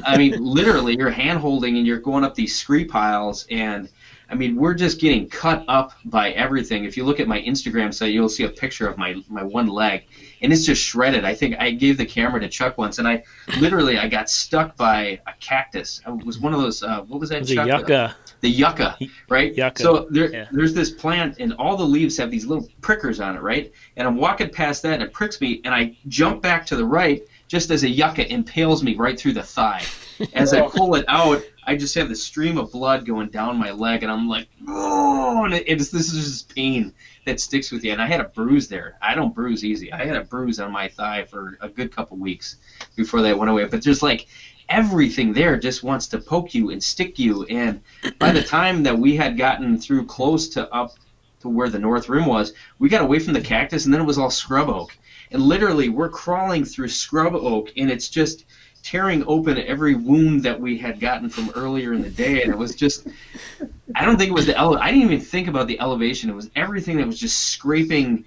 I mean, literally, you're hand holding and you're going up these scree piles, and I mean, we're just getting cut up by everything. If you look at my Instagram site, you'll see a picture of my one leg, and it's just shredded. I think I gave the camera to Chuck once, and I got stuck by a cactus. It was one of those, what was that, Chuck? Yucca. The yucca, right? Yucca. So there's this plant, and all the leaves have these little prickers on it, right? And I'm walking past that, and it pricks me, and I jump back to the right just as a yucca impales me right through the thigh. As I pull it out, I just have this stream of blood going down my leg, and I'm like, oh, and this is just pain that sticks with you. And I had a bruise there. I don't bruise easy. I had a bruise on my thigh for a good couple weeks before that went away. But there's like everything there just wants to poke you and stick you. And by the time that we had gotten through close to up to where the north rim was, we got away from the cactus, and then it was all scrub oak. And literally, we're crawling through scrub oak, and it's just tearing open every wound that we had gotten from earlier in the day. And it was just, I don't think it was I didn't even think about the elevation. It was everything that was just scraping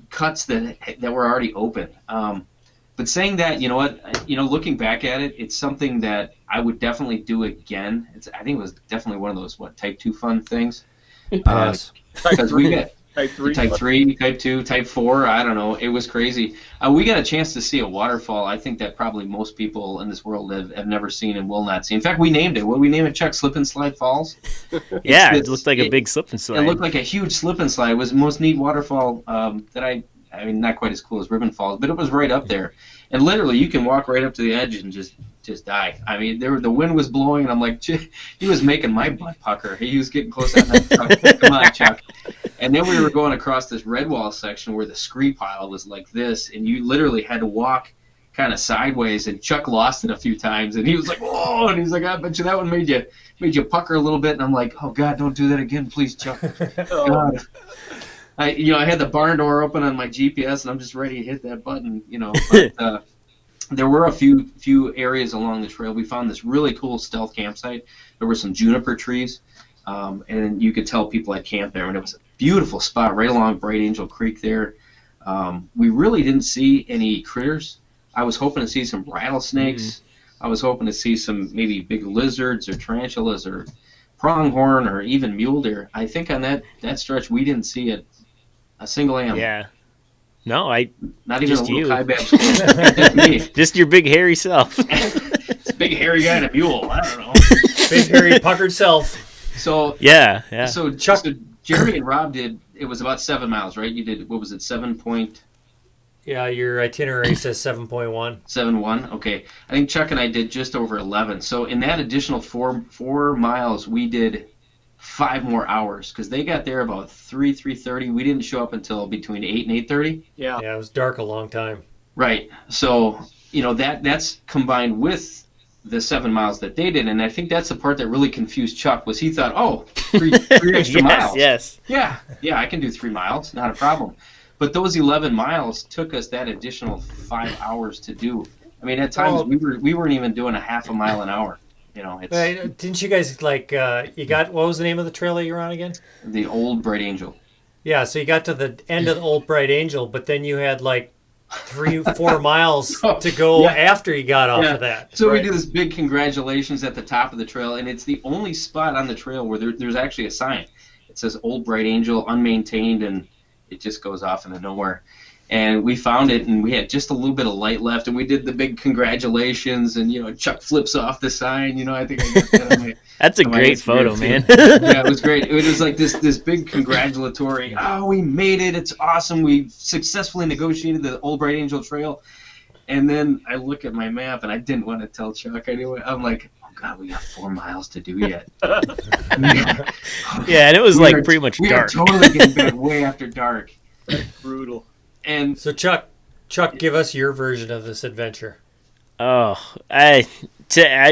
cuts that were already open. But saying that, you know what, looking back at it, it's something that I would definitely do again. I think it was definitely one of those, type 2 fun things. Pass. Because we got Type 3. Type 3, Type 2, Type 4, I don't know. It was crazy. We got a chance to see a waterfall I think that probably most people in this world have never seen and will not see. In fact, we named it. What did we name it, Chuck? Slip and Slide Falls? Yeah, it looked like a big slip and slide. It looked like a huge slip and slide. It was the most neat waterfall that I mean, not quite as cool as Ribbon Falls, but it was right up there. And literally, you can walk right up to the edge and just die. I mean, the wind was blowing, and I'm like, he was making my butt pucker. He was getting close to that. Come on, Chuck. And then we were going across this red wall section where the Scree Pile was like this, and you literally had to walk kind of sideways, and Chuck lost it a few times, and he was like, "Whoa!" And he's like, "I bet you that one made you pucker a little bit." And I'm like, "Oh God, don't do that again, please, Chuck." God. I had the barn door open on my GPS, and I'm just ready to hit that button, But there were a few areas along the trail. We found this really cool stealth campsite. There were some juniper trees, and you could tell people had camped there, and it was a beautiful spot right along Bright Angel Creek there. We really didn't see any critters. I was hoping to see some rattlesnakes. Mm-hmm. I was hoping to see some maybe big lizards or tarantulas or pronghorn or even mule deer. I think on that stretch we didn't see a single animal. Yeah. No, not even just a little you. Just me. Just your big hairy self. It's a big hairy guy and a mule. I don't know. Big hairy puckered self. So yeah. So Jeremy and Rob did. It was about 7 miles, right? You did, what was it, 7 point? Yeah, your itinerary says 7.1. 7.1. Okay, I think Chuck and I did just over 11. So in that additional four miles, we did 5 more hours because they got there about 3:30. We didn't show up until between 8 and 8:30. Yeah, it was dark a long time. Right. So that's combined with the 7 miles that they did, and I think that's the part that really confused Chuck. Was he thought, three extra miles? Yes. Yeah, I can do 3 miles, not a problem. But those 11 miles took us that additional 5 hours to do. I mean, at times we weren't even doing a half a mile an hour. Didn't you guys what was the name of the trail that you were on again? The Old Bright Angel. Yeah, so you got to the end of the Old Bright Angel, but then you had 3-4 miles to go after you got off of that. So we do this big congratulations at the top of the trail, and it's the only spot on the trail where there's actually a sign. It says Old Bright Angel, unmaintained, and it just goes off into nowhere. And we found it, and we had just a little bit of light left, and we did the big congratulations, and Chuck flips off the sign. I think I got that on my. That's a great photo, man. Yeah, it was great. It was like this big congratulatory. Oh, we made it! It's awesome. We successfully negotiated the Old Bright Angel Trail. And then I look at my map, and I didn't want to tell Chuck anyway. I'm like, oh God, we got 4 miles to do yet. Yeah, and it was pretty much dark. We are totally getting back way after dark. Brutal. And so Chuck, give us your version of this adventure. Oh, I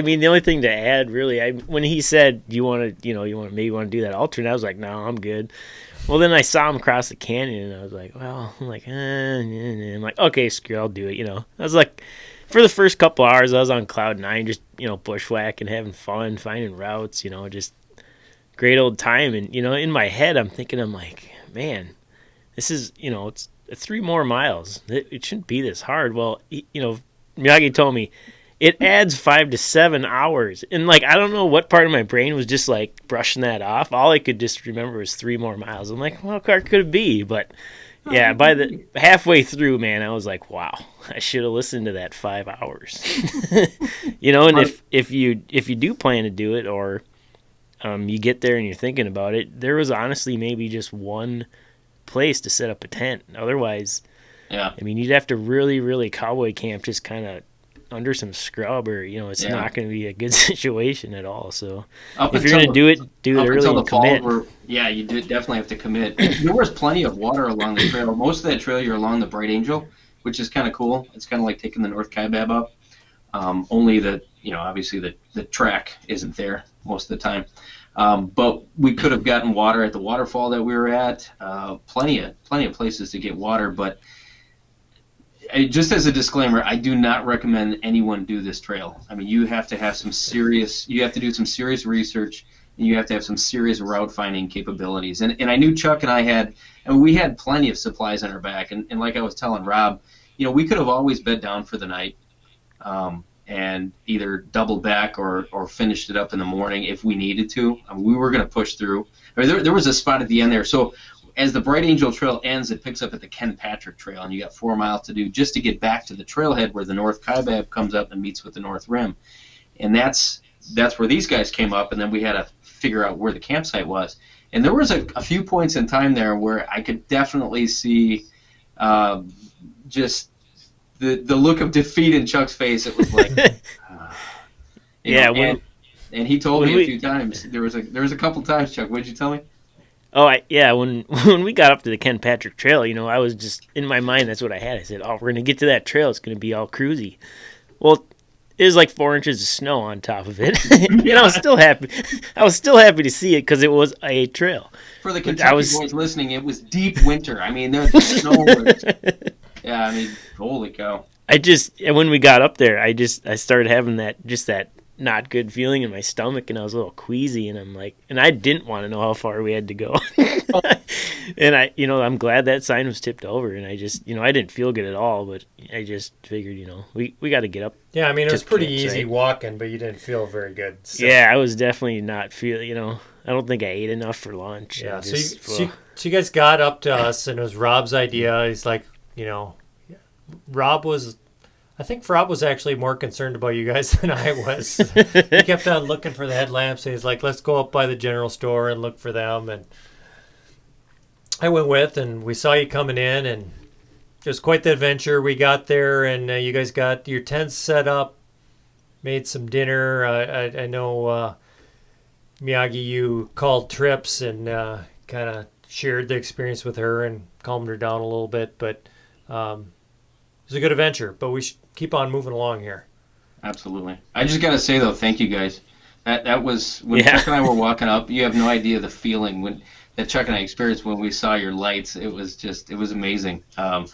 mean, the only thing to add, really, when he said you want to do that alternate, I was like, no, I'm good. Well, then I saw him cross the canyon, and I was like, I'm like, okay, screw it, I'll do it. I was like, for the first couple hours, I was on cloud 9, just bushwhacking, having fun, finding routes, just great old time. And in my head, I'm like, man, this is, it's 3 more miles. It shouldn't be this hard. Well, Miyagi told me it adds 5 to 7 hours. And, like, I don't know what part of my brain was just, like, brushing that off. All I could just remember was 3 more miles. I'm like, well, how hard could it be? But, yeah, by the halfway through, man, I was like, wow, I should have listened to that 5 hours. And if you do plan to do it, or you get there and you're thinking about it, there was honestly maybe just one place to set up a tent. Otherwise, yeah, I mean, you'd have to really, really cowboy camp just kind of under some scrub, or it's not going to be a good situation at all. So if you're going to do it early and commit. You definitely have to commit. There was plenty of water along the trail. Most of that trail, you're along the Bright Angel, which is kind of cool. It's kind of like taking the North Kaibab up. Only that, obviously the track isn't there most of the time. But we could have gotten water at the waterfall that we were at. Plenty of places to get water, but just as a disclaimer, I do not recommend anyone do this trail. I mean, you have to do some serious research, and you have to have some serious route finding capabilities. And I knew Chuck and we had plenty of supplies on our back. And like I was telling Rob, we could have always bed down for the night, and either doubled back or finished it up in the morning if we needed to. I mean, we were going to push through. I mean, there was a spot at the end there. So as the Bright Angel Trail ends, it picks up at the Ken Patrick Trail, and you got 4 miles to do just to get back to the trailhead where the North Kaibab comes up and meets with the North Rim. And that's where these guys came up, and then we had to figure out where the campsite was. And there was a few points in time there where I could definitely see just the look of defeat in Chuck's face. It was like, and he told me a few times. There was a couple times, Chuck. What did you tell me? Oh, when we got up to the Ken Patrick Trail, I was just, in my mind, that's what I had. I said, we're going to get to that trail. It's going to be all cruisy. Well, it was like 4 inches of snow on top of it. And I was still happy. I was still happy to see it because it was a trail. For the Kentucky boys listening, it was deep winter. I mean, the snow was, yeah, I mean, holy cow. And when we got up there, I started having that not good feeling in my stomach, and I was a little queasy, and I'm like, and I didn't want to know how far we had to go. And I'm glad that sign was tipped over, and I just, I didn't feel good at all, but I just figured, we got to get up. Yeah, I mean, it was pretty easy walking, but you didn't feel very good. So. Yeah, I was definitely not feeling, I don't think I ate enough for lunch. Yeah, so you guys got up to us, and it was Rob's idea. He's like, I think Rob was actually more concerned about you guys than I was. He kept on looking for the headlamps, and he's like, let's go up by the general store and look for them. And I went with, and we saw you coming in, and it was quite the adventure. We got there, and you guys got your tents set up, made some dinner. I know, Miyagi, you called trips and kind of shared the experience with her and calmed her down a little bit. But it was a good adventure, but we should keep on moving along here. Absolutely. I just got to say, though, thank you guys. That was, when Chuck and I were walking up, you have no idea the feeling that Chuck and I experienced when we saw your lights. It was amazing. That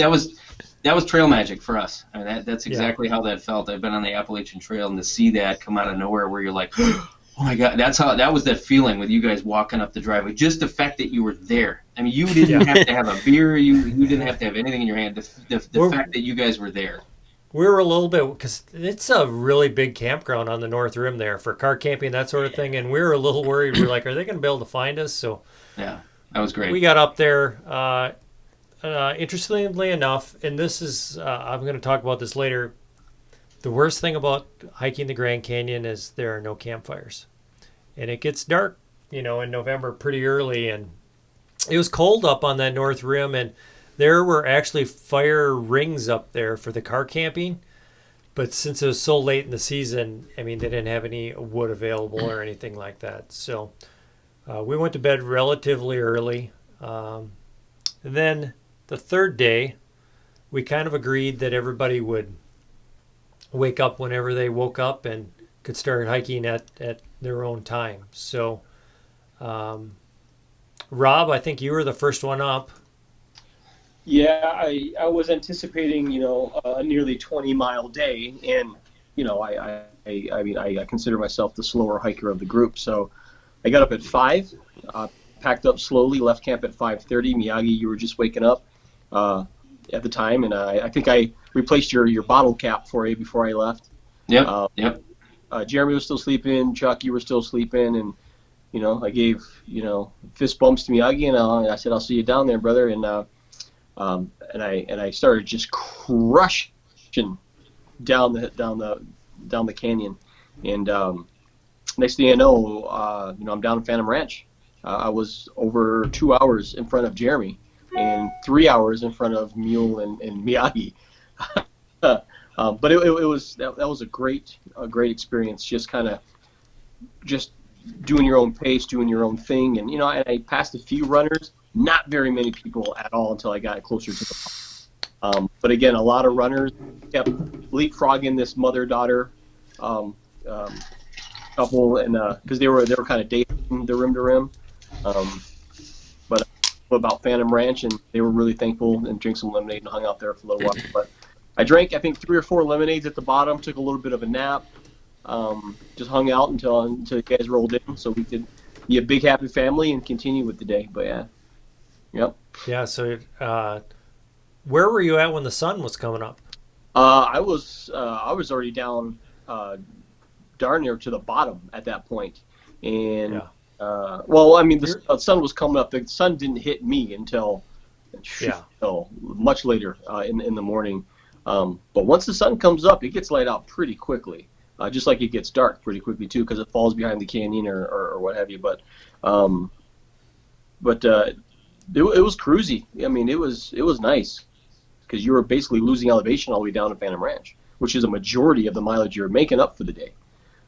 was trail magic for us. I mean, that's exactly how that felt. I've been on the Appalachian Trail, and to see that come out of nowhere where you're like, oh my God, that was that feeling with you guys walking up the driveway. Just the fact that you were there. I mean, you didn't have to have a beer. You didn't have to have anything in your hand. The fact that you guys were there. We were a little bit, because it's a really big campground on the North Rim there for car camping, that sort of thing, and we were a little worried. We were like, are they going to be able to find us? So yeah, that was great. We got up there. Interestingly enough, and this is, I'm going to talk about this later, the worst thing about hiking the Grand Canyon is there are no campfires. And it gets dark, in November pretty early, and it was cold up on that North Rim, and there were actually fire rings up there for the car camping, but since it was so late in the season, I mean, they didn't have any wood available or anything like that. So we went to bed relatively early. And then the third day, we kind of agreed that everybody would wake up whenever they woke up and could start hiking at their own time. So, Rob, I think you were the first one up. Yeah, I was anticipating, a nearly 20-mile day, and I consider myself the slower hiker of the group. So I got up at 5, packed up slowly, left camp at 5:30. Miyagi, you were just waking up at the time, and I think I replaced your bottle cap for you before I left. Yep. Yep. Jeremy was still sleeping. Chuck, you were still sleeping, and I gave fist bumps to Miyagi, and I said, "I'll see you down there, brother." And I started just crushing down the canyon, and next thing I know, I'm down in Phantom Ranch. I was over 2 hours in front of Jeremy, and 3 hours in front of Mule and Miyagi. But it was that was a great experience. Just doing your own pace, doing your own thing, and I passed a few runners, not very many people at all until I got closer to the. But again, a lot of runners kept leapfrogging this mother-daughter couple, and because they were kind of dating the rim to rim. But about Phantom Ranch, and they were really thankful and drank some lemonade and hung out there for a little while. But I drank, I think, 3 or 4 lemonades at the bottom, took a little bit of a nap, just hung out until you guys rolled in, so we could be a big happy family and continue with the day. But yeah, yep. Yeah. So, where were you at when the sun was coming up? I was already down darn near to the bottom at that point, and. Yeah. Well, I mean, the sun was coming up. The sun didn't hit me until much later in the morning. But once the sun comes up, it gets light out pretty quickly, just like it gets dark pretty quickly too, because it falls behind the canyon or what have you. But it was cruisy. I mean, it was nice because you were basically losing elevation all the way down to Phantom Ranch, which is a majority of the mileage you're making up for the day.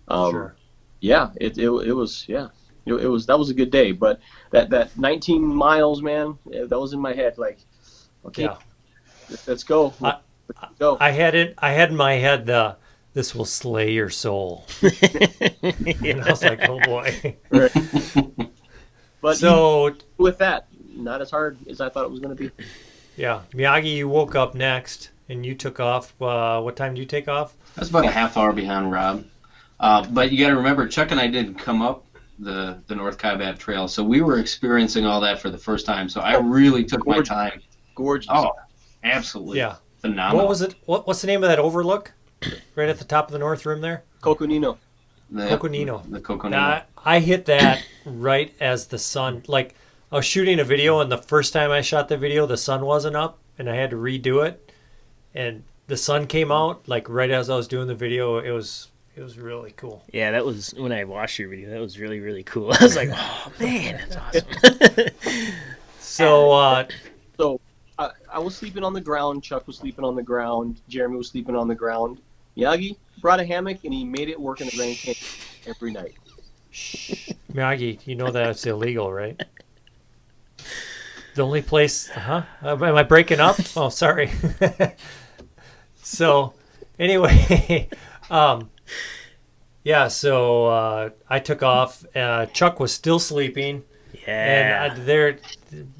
Sure. Yeah, it was. Yeah. That was a good day, but that 19 miles, man, that was in my head. Like, okay, let's go. Go. I had in my head this will slay your soul. And I was like, oh boy. Right. But so with that, not as hard as I thought it was going to be. Yeah, Miyagi, you woke up next and you took off. What time did you take off? That's about a half hour behind Rob. But you got to remember, Chuck and I didn't come up the North Kaibab Trail, so we were experiencing all that for the first time. So I really took my time. Gorgeous. Oh, absolutely. Yeah. Phenomenal. What was it? What's the name of that overlook? Right at the top of the north rim there? Coconino. Coconino. The Coconino. Now, I hit that right as the sun, like I was shooting a video, and the first time I shot the video, the sun wasn't up, and I had to redo it, and the sun came out like right as I was doing the video. It was really cool. Yeah, that was when I watched your video. That was really, really cool. I was like, oh man, that's awesome. So I was sleeping on the ground. Chuck was sleeping on the ground. Jeremy was sleeping on the ground. Miyagi brought a hammock, and he made it work in the Grand Canyon every night. Miyagi, you know that's illegal, right? The only place, Am I breaking up? Oh, sorry. So, anyway, so I took off. Chuck was still sleeping. Yeah. And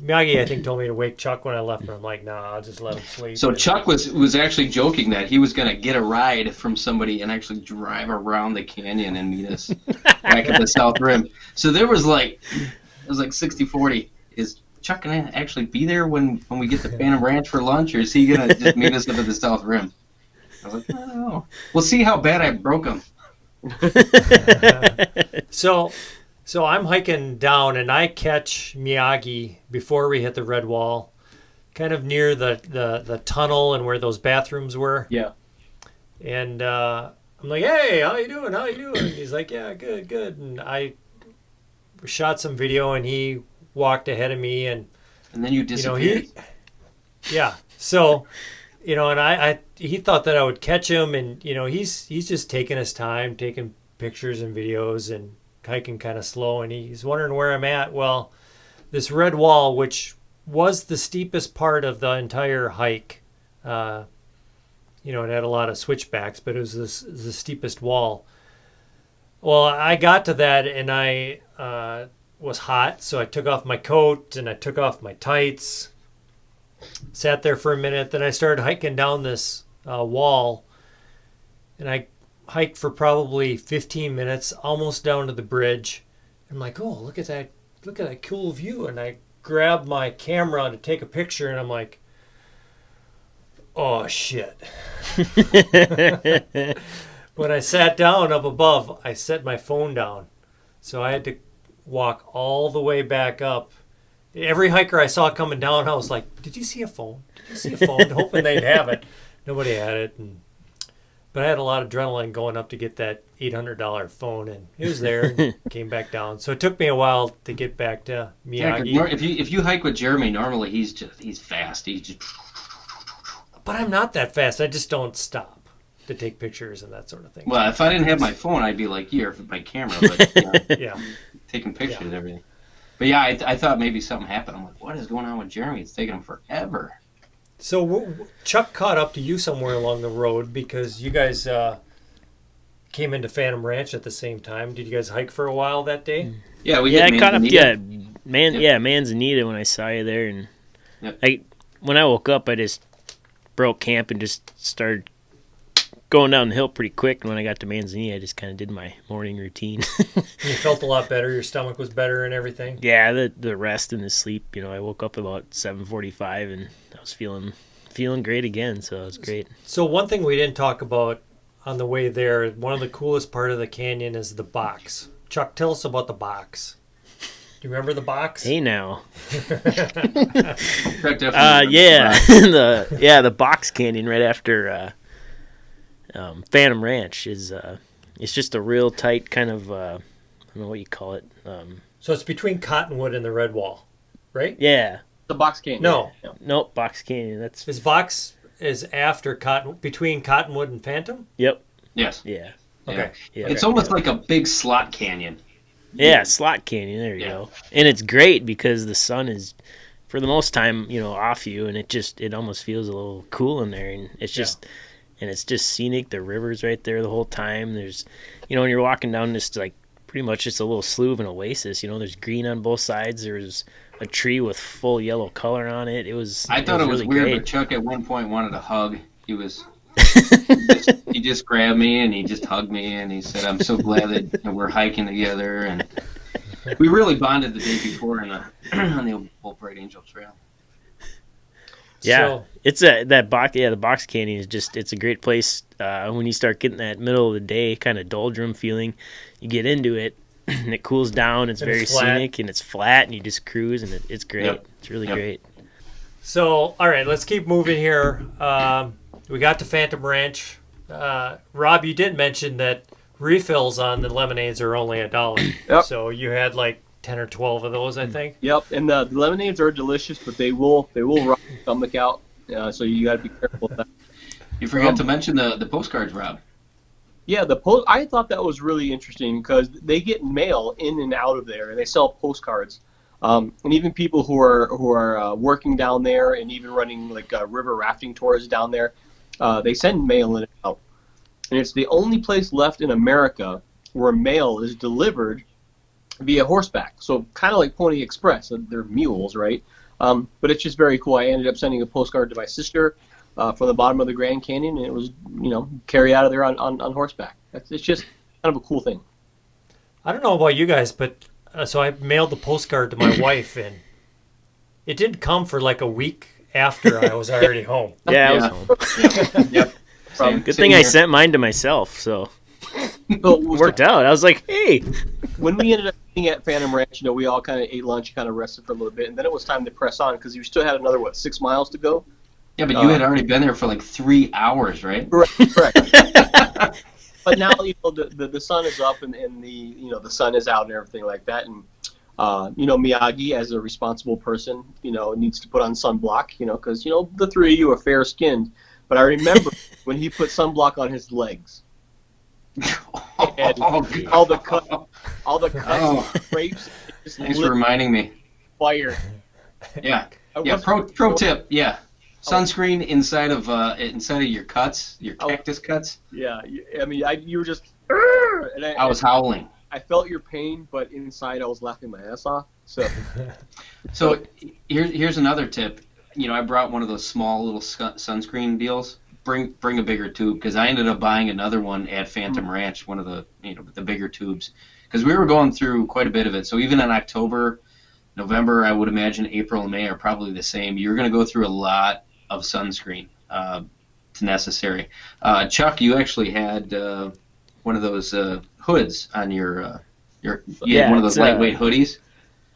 Miyagi, I think, told me to wake Chuck when I left, but I'm like, no, I'll just let him sleep. So Chuck was actually joking that he was going to get a ride from somebody and actually drive around the canyon and meet us back at the South Rim. So it was like 60-40. Is Chuck going to actually be there when we get to Phantom Ranch for lunch, or is he going to just meet us up at the South Rim? I was like, I don't know. We'll see how bad I broke him. So I'm hiking down, and I catch Miyagi before we hit the red wall, kind of near the tunnel and where those bathrooms were. Yeah. And I'm like, hey, how you doing? How you doing? He's like, yeah, good. And I shot some video, and he walked ahead of me, and then you disappeared. So, and he thought that I would catch him, and he's just taking his time, taking pictures and videos, and hiking kind of slow, and he's wondering where I'm at. Well, this red wall, which was the steepest part of the entire hike, it had a lot of switchbacks, but it was the steepest wall. Well, I got to that, and I was hot, so I took off my coat and I took off my tights, sat there for a minute, then I started hiking down this wall, and I hiked for probably 15 minutes, almost down to the bridge. I'm like, oh, look at that look at that cool view. And I grabbed my camera to take a picture, and I'm like, oh, shit. When I sat down up above, I set my phone down. So I had to walk all the way back up. Every hiker I saw coming down, I was like, did you see a phone? Did you see a phone? Hoping they'd have it. Nobody had it. But I had a lot of adrenaline going up to get that $800 phone, and it was there and came back down. So it took me a while to get back to Miyagi. Yeah, if you hike with Jeremy, normally he's fast. He's just. But I'm not that fast. I just don't stop to take pictures and that sort of thing. Well, if I didn't have my phone, I'd be like here with my camera, but yeah, taking pictures and everything. But yeah, I thought maybe something happened. I'm like, what is going on with Jeremy? It's taking him forever. So Chuck caught up to you somewhere along the road because you guys came into Phantom Ranch at the same time. Did you guys hike for a while that day? Yeah, I caught up. Yeah, Manzanita when I saw you there, and when I woke up, I just broke camp and just started going down the hill pretty quick. And when I got to Manzanita, I just kind of did my morning routine. You felt a lot better. Your stomach was better and everything. Yeah, the rest and the sleep. I woke up about 7:45 and I was feeling great again. So it was great. So one thing we didn't talk about on the way there, one of the coolest part of the canyon is the box. Chuck, tell us about the box. Do you remember the box? Hey now. Yeah. The box canyon right after Phantom Ranch is it's just a real tight kind of I don't know what you call it. So it's between Cottonwood and the Red Wall, right? Yeah. The box canyon. No. Nope, box canyon. That's This box is after between Cottonwood and Phantom? Yep. Yes. Yeah. Okay. Yeah. It's almost like a big slot canyon. Yeah, slot canyon. There you go. And it's great because the sun is, for the most time, off you, and it almost feels a little cool in there, and it's just, and it's just scenic. The river's right there the whole time. There's, when you're walking down this pretty much just a little slough of an oasis. There's green on both sides. There's a tree with full yellow color on it. I thought it was really weird, great. but Chuck at one point wanted a hug. He just grabbed me and he just hugged me and he said, "I'm so glad that we're hiking together." And we really bonded the day before on the old Bright Angel Trail. Yeah, so, it's the box canyon is it's a great place when you start getting that middle of the day kind of doldrum feeling. You get into it and it cools down. It's very scenic and it's flat and you just cruise and it's great. Yep. It's really great. So, all right, let's keep moving here. We got to Phantom Ranch. Rob, you did mention that refills on the lemonades are only $1. Yep. So you had like 10 or 12 of those, I think. Yep, and the lemonades are delicious, but they will rock your stomach out. So you got to be careful of that. You forgot to mention the postcards, Rob. Yeah, I thought that was really interesting because they get mail in and out of there, and they sell postcards. And even people who are working down there and even running river rafting tours down there, they send mail in and out. And it's the only place left in America where mail is delivered via horseback. So kind of like Pony Express. They're mules, right? But it's just very cool. I ended up sending a postcard to my sister from the bottom of the Grand Canyon, and it was, carried out of there on horseback. It's just kind of a cool thing. I don't know about you guys, but so I mailed the postcard to my wife, and it didn't come for like a week after I was already home. Yeah, I was home. Yep. Good thing I sent mine to myself, so it worked out. I was like, hey. When we ended up eating at Phantom Ranch, we all kind of ate lunch, kind of rested for a little bit, and then it was time to press on because you still had another, 6 miles to go? Yeah, but you had already been there for 3 hours, right? Correct. But now, the sun is up and the sun is out and everything like that, and Miyagi, as a responsible person, needs to put on sunblock, because the three of you are fair skinned. But I remember when he put sunblock on his legs. And all the cuts, scrapes. Thanks for reminding me. Fire. Yeah. Yeah. Pro tip. Yeah. Sunscreen inside of your cuts, your cactus cuts. Yeah. I mean, you were just. And I was howling. I felt your pain, but inside I was laughing my ass off. So here's another tip. I brought one of those small little sunscreen deals. Bring a bigger tube, because I ended up buying another one at Phantom Ranch, one of the the bigger tubes, because we were going through quite a bit of it. So even in October, November, I would imagine April and May are probably the same. You're going to go through a lot of sunscreen. It's necessary. Chuck, you actually had one of those hoods on you had one of those lightweight hoodies.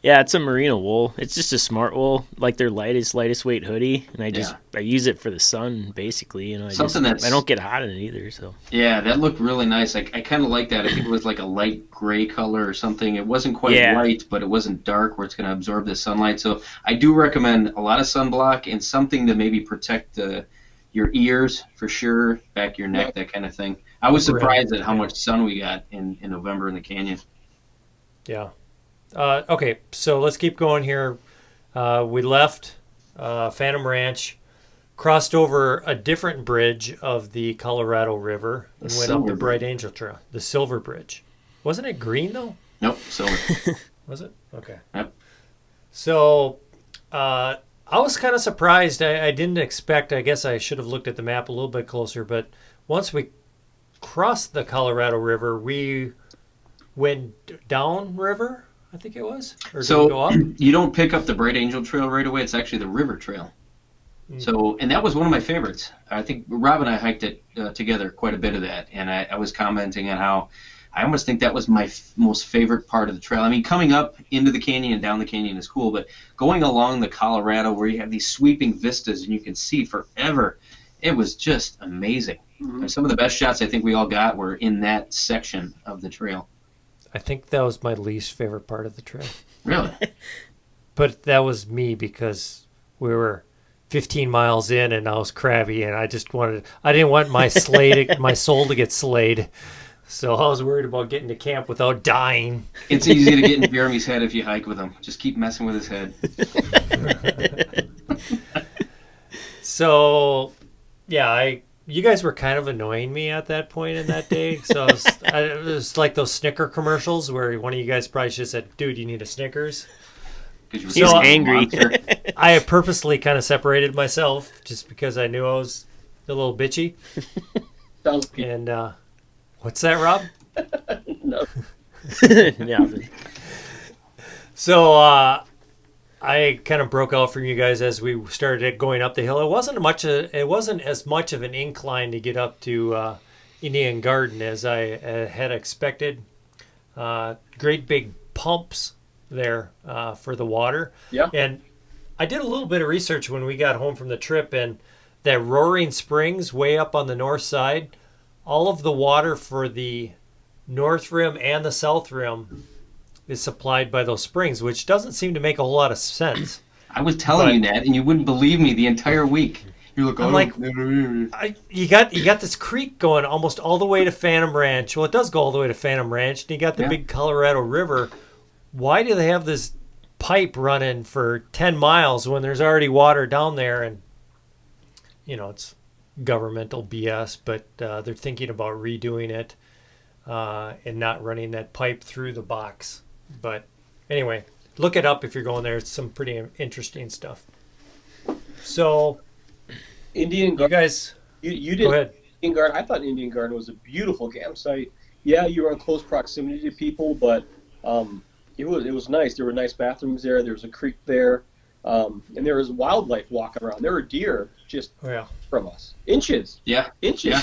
Yeah, it's a merino wool. It's just a smart wool, like their lightest weight hoodie, and I use it for the sun basically. I don't get hot in it either. So yeah, that looked really nice. I kind of like that. I think it was like a light gray color or something. It wasn't quite white, but it wasn't dark where it's going to absorb the sunlight. So I do recommend a lot of sunblock and something to maybe protect your ears for sure, back of your neck, that kind of thing. I was surprised at how much sun we got in November in the canyon. Yeah. Okay, so let's keep going here. We left Phantom Ranch, crossed over a different bridge of the Colorado River, and went up the Bright Angel Trail, the Silver Bridge. Wasn't it green, though? Nope, silver. Was it? Okay. Yep. So I was kind of surprised. I didn't expect, I guess I should have looked at the map a little bit closer, but once we crossed the Colorado River, we went downriver, I think it was. Or did we go up? You don't pick up the Bright Angel Trail right away. It's actually the river trail. So, and that was one of my favorites. I think Rob and I hiked it together quite a bit of that, and I was commenting on how I almost think that was my most favorite part of the trail. I mean, coming up into the canyon and down the canyon is cool, but going along the Colorado where you have these sweeping vistas and you can see forever, it was just amazing. Mm-hmm. Some of the best shots I think we all got were in that section of the trail. I think that was my least favorite part of the trail. Really? But that was me because we were 15 miles in and I was crabby and I didn't want my soul to get slayed. So I was worried about getting to camp without dying. It's easy to get in Jeremy's head if you hike with him. Just keep messing with his head. So, yeah, you guys were kind of annoying me at that point in that day. So it was like those Snicker commercials where one of you guys probably should have said, "Dude, you need a Snickers." He's angry. I purposely kind of separated myself just because I knew I was a little bitchy. And what's that, Rob? No. Yeah. So I kind of broke out from you guys as we started going up the hill. It wasn't as much of an incline to get up to Indian Garden as I had expected. Great big pumps there for the water. Yeah. And I did a little bit of research when we got home from the trip, and that Roaring Springs way up on the north side, all of the water for the north rim and the south rim is supplied by those springs, which doesn't seem to make a whole lot of sense. I was telling you that, and you wouldn't believe me the entire week. You're like, you got this creek going almost all the way to Phantom Ranch. Well, it does go all the way to Phantom Ranch, and you got the big Colorado River. Why do they have this pipe running for 10 miles when there's already water down there? And, it's governmental BS, but they're thinking about redoing it and not running that pipe through the box. But anyway, look it up if you're going there. It's some pretty interesting stuff. So, Indian Garden. You guys, you did. Go ahead. Indian Garden. I thought Indian Garden was a beautiful campsite. Yeah, you were in close proximity to people, but it was nice. There were nice bathrooms there. There was a creek there, and there was wildlife walking around. There were deer just from us, inches. Yeah, inches. Yeah.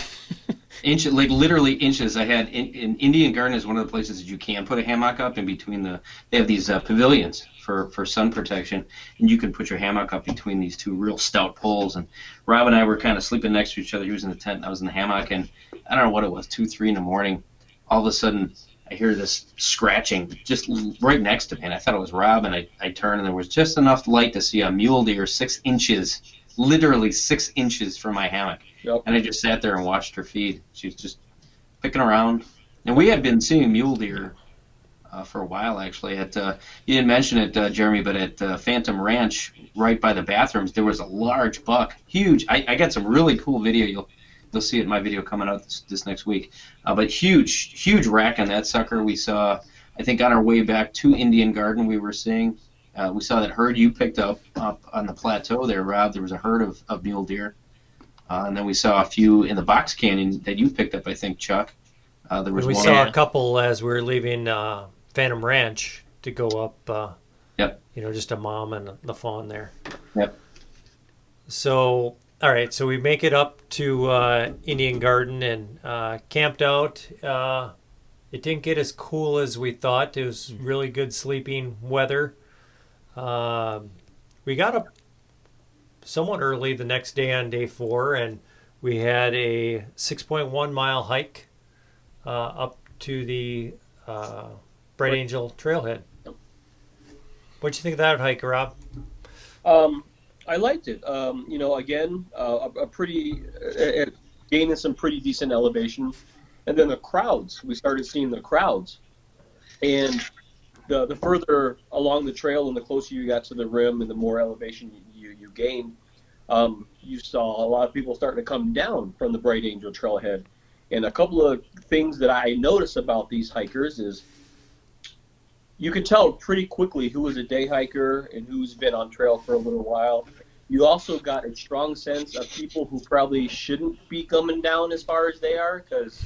Like literally inches. I had in Indian Garden is one of the places that you can put a hammock up in between they have these pavilions for sun protection, and you can put your hammock up between these two real stout poles. And Rob and I were kind of sleeping next to each other. He was in the tent, and I was in the hammock, and I don't know what it was, 2-3 in the morning. All of a sudden, I hear this scratching just right next to me, and I thought it was Rob, and I turned, and there was just enough light to see a mule deer 6 inches, literally 6 inches from my hammock. Yep. And I just sat there and watched her feed. She was just picking around. And we had been seeing mule deer for a while, actually. You didn't mention it, Jeremy, but at Phantom Ranch, right by the bathrooms, there was a large buck, huge. I got some really cool video. You'll see it in my video coming out this next week. But huge rack on that sucker. We saw, I think on our way back to Indian Garden, we were seeing. We saw that herd you picked up on the plateau there, Rob. There was a herd of mule deer. And then we saw a few in the box canyon that you picked up, I think, Chuck. We saw a couple as we were leaving Phantom Ranch to go up Yep. Just a mom and the fawn there. Yep. So, all right, so we make it up to Indian Garden and camped out. It didn't get as cool as we thought. It was really good sleeping weather. We got up somewhat early the next day on day 4, and we had a 6.1 mile hike up to the Bright Angel Trailhead. What'd you think of that hike, Rob? I liked it. Again, a pretty gaining some pretty decent elevation, and then the crowds. We started seeing the crowds, and the further along the trail and the closer you got to the rim and the more elevation you gained, you saw a lot of people starting to come down from the Bright Angel Trailhead. And a couple of things that I noticed about these hikers is you could tell pretty quickly who was a day hiker and who's been on trail for a little while. You also got a strong sense of people who probably shouldn't be coming down as far as they are because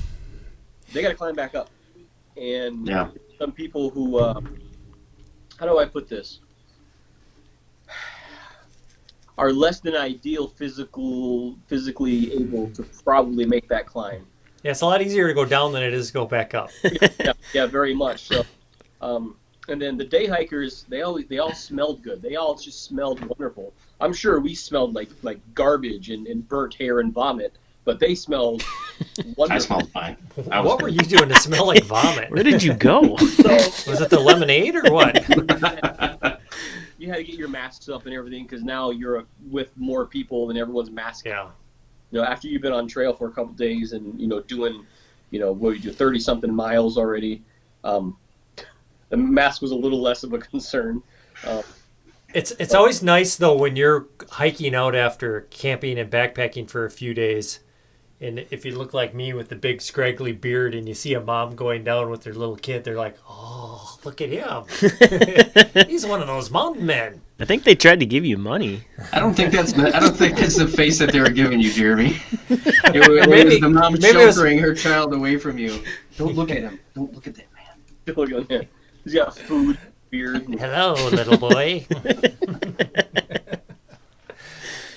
they got to climb back up. And some people who, how do I put this, are less than ideal physically able to probably make that climb. Yeah, it's a lot easier to go down than it is to go back up. Yeah, very much so. And then the day hikers, they all smelled good. They all just smelled wonderful. I'm sure we smelled like garbage and burnt hair and vomit, but they smelled wonderful. I smelled fine. What were you doing to smell like vomit? Where did you go? Was it the lemonade or what? You had to get your masks up and everything because now you're with more people and everyone's masked. Yeah. After you've been on trail for a couple days and doing, what you do 30-something miles already, the mask was a little less of a concern. It's always nice though when you're hiking out after camping and backpacking for a few days, and if you look like me with the big scraggly beard and you see a mom going down with their little kid, they're like, "Oh, look at him! He's one of those mountain men." I think they tried to give you money. I don't think that's the face that they were giving you, Jeremy. It was the mom sheltering her child away from you. Don't look at him. Don't look at that man. Don't look at him. He's got food, beard. Hello, little boy.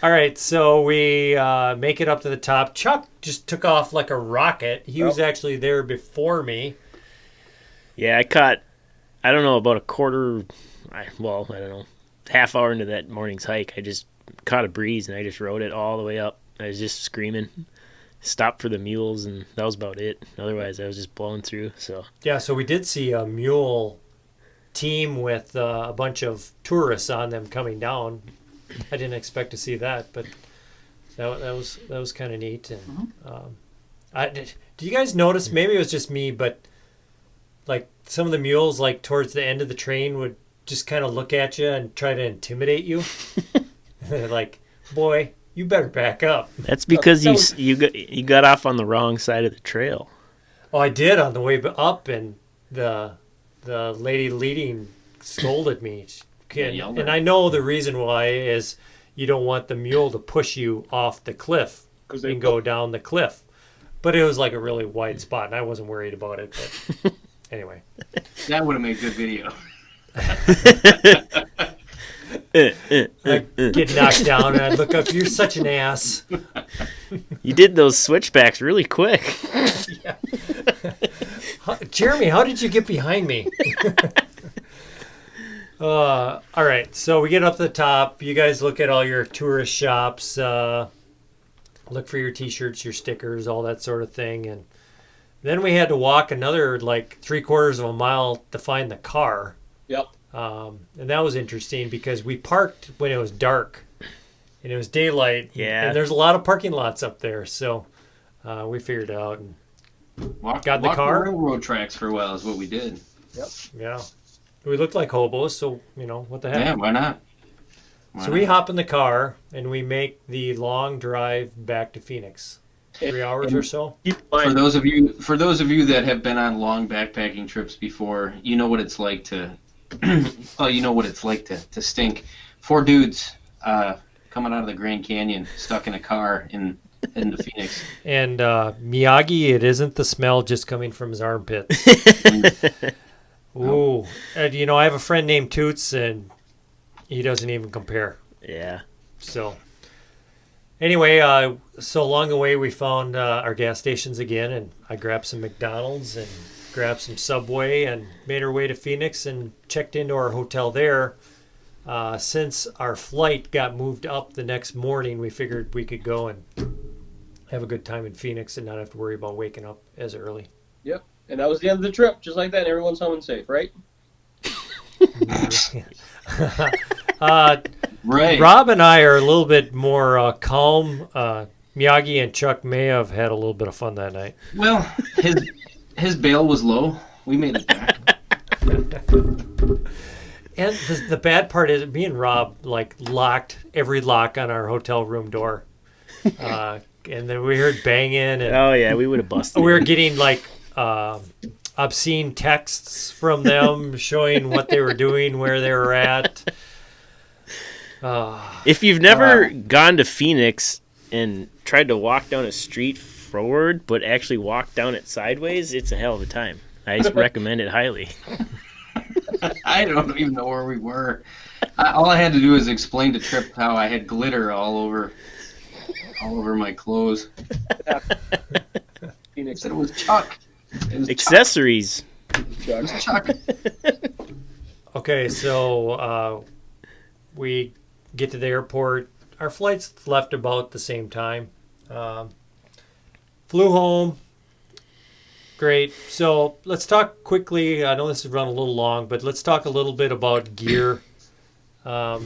All right, so we make it up to the top. Chuck just took off like a rocket. He was actually there before me. Yeah, I caught, I don't know, about a quarter, I don't know, half hour into that morning's hike. I just caught a breeze and I just rode it all the way up. I was just screaming. Stopped for the mules, and that was about it. Otherwise, I was just blowing through. So we did see a mule team with a bunch of tourists on them coming down. I didn't expect to see that, but that was kind of neat. And did you guys notice? Maybe it was just me, but like some of the mules, like towards the end of the train, would just kind of look at you and try to intimidate you. They're like, "Boy, you better back up." That's because you got off on the wrong side of the trail. Oh, I did on the way up, and the lady leading scolded me. And I know the reason why is you don't want the mule to push you off the cliff and go down the cliff. But it was like a really wide spot, and I wasn't worried about it. But anyway. That would have made good video. I get knocked down, and I look up, "You're such an ass." You did those switchbacks really quick. Yeah. Jeremy, how did you get behind me? All right, so we get up to the top. You guys look at all your tourist shops, look for your T-shirts, your stickers, all that sort of thing. And then we had to walk another like 3/4 of a mile to find the car. Yep. And that was interesting because we parked when it was dark and it was daylight. Yeah. And there's a lot of parking lots up there. So we figured it out and got in the car. The railroad tracks for a while is what we did. Yep. Yeah. We looked like hobos, so, what the heck. Yeah, why not? We hop in the car and we make the long drive back to Phoenix. 3 hours or so. For those of you that have been on long backpacking trips before, you know what it's like to to stink. 4 dudes coming out of the Grand Canyon, stuck in a car in the Phoenix. And Miyagi, it isn't the smell just coming from his armpits. Ooh, and, I have a friend named Toots, and he doesn't even compare. Yeah. So, anyway, so along the way we found our gas stations again, and I grabbed some McDonald's and grabbed some Subway and made our way to Phoenix and checked into our hotel there. Since our flight got moved up the next morning, we figured we could go and have a good time in Phoenix and not have to worry about waking up as early. Yep. And that was the end of the trip. Just like that, everyone's home and safe, right? Right. Rob and I are a little bit more calm. Miyagi and Chuck may have had a little bit of fun that night. Well, his bail was low. We made it back. And the bad part is me and Rob locked every lock on our hotel room door. And then we heard banging. And Oh, yeah, we would have busted. we were getting obscene texts from them showing what they were doing, where they were at. If you've never gone to Phoenix and tried to walk down a street forward, but actually walk down it sideways, it's a hell of a time. I recommend it highly. I don't even know where we were. All I had to do was explain to Trip how I had glitter all over my clothes. Phoenix. Said it was Chuck. It was Accessories. Chuck. It was Chuck. Okay, so we get to the airport. Our flights left about the same time. Flew home. Great. So let's talk quickly. I know this has run a little long, but let's talk a little bit about gear. I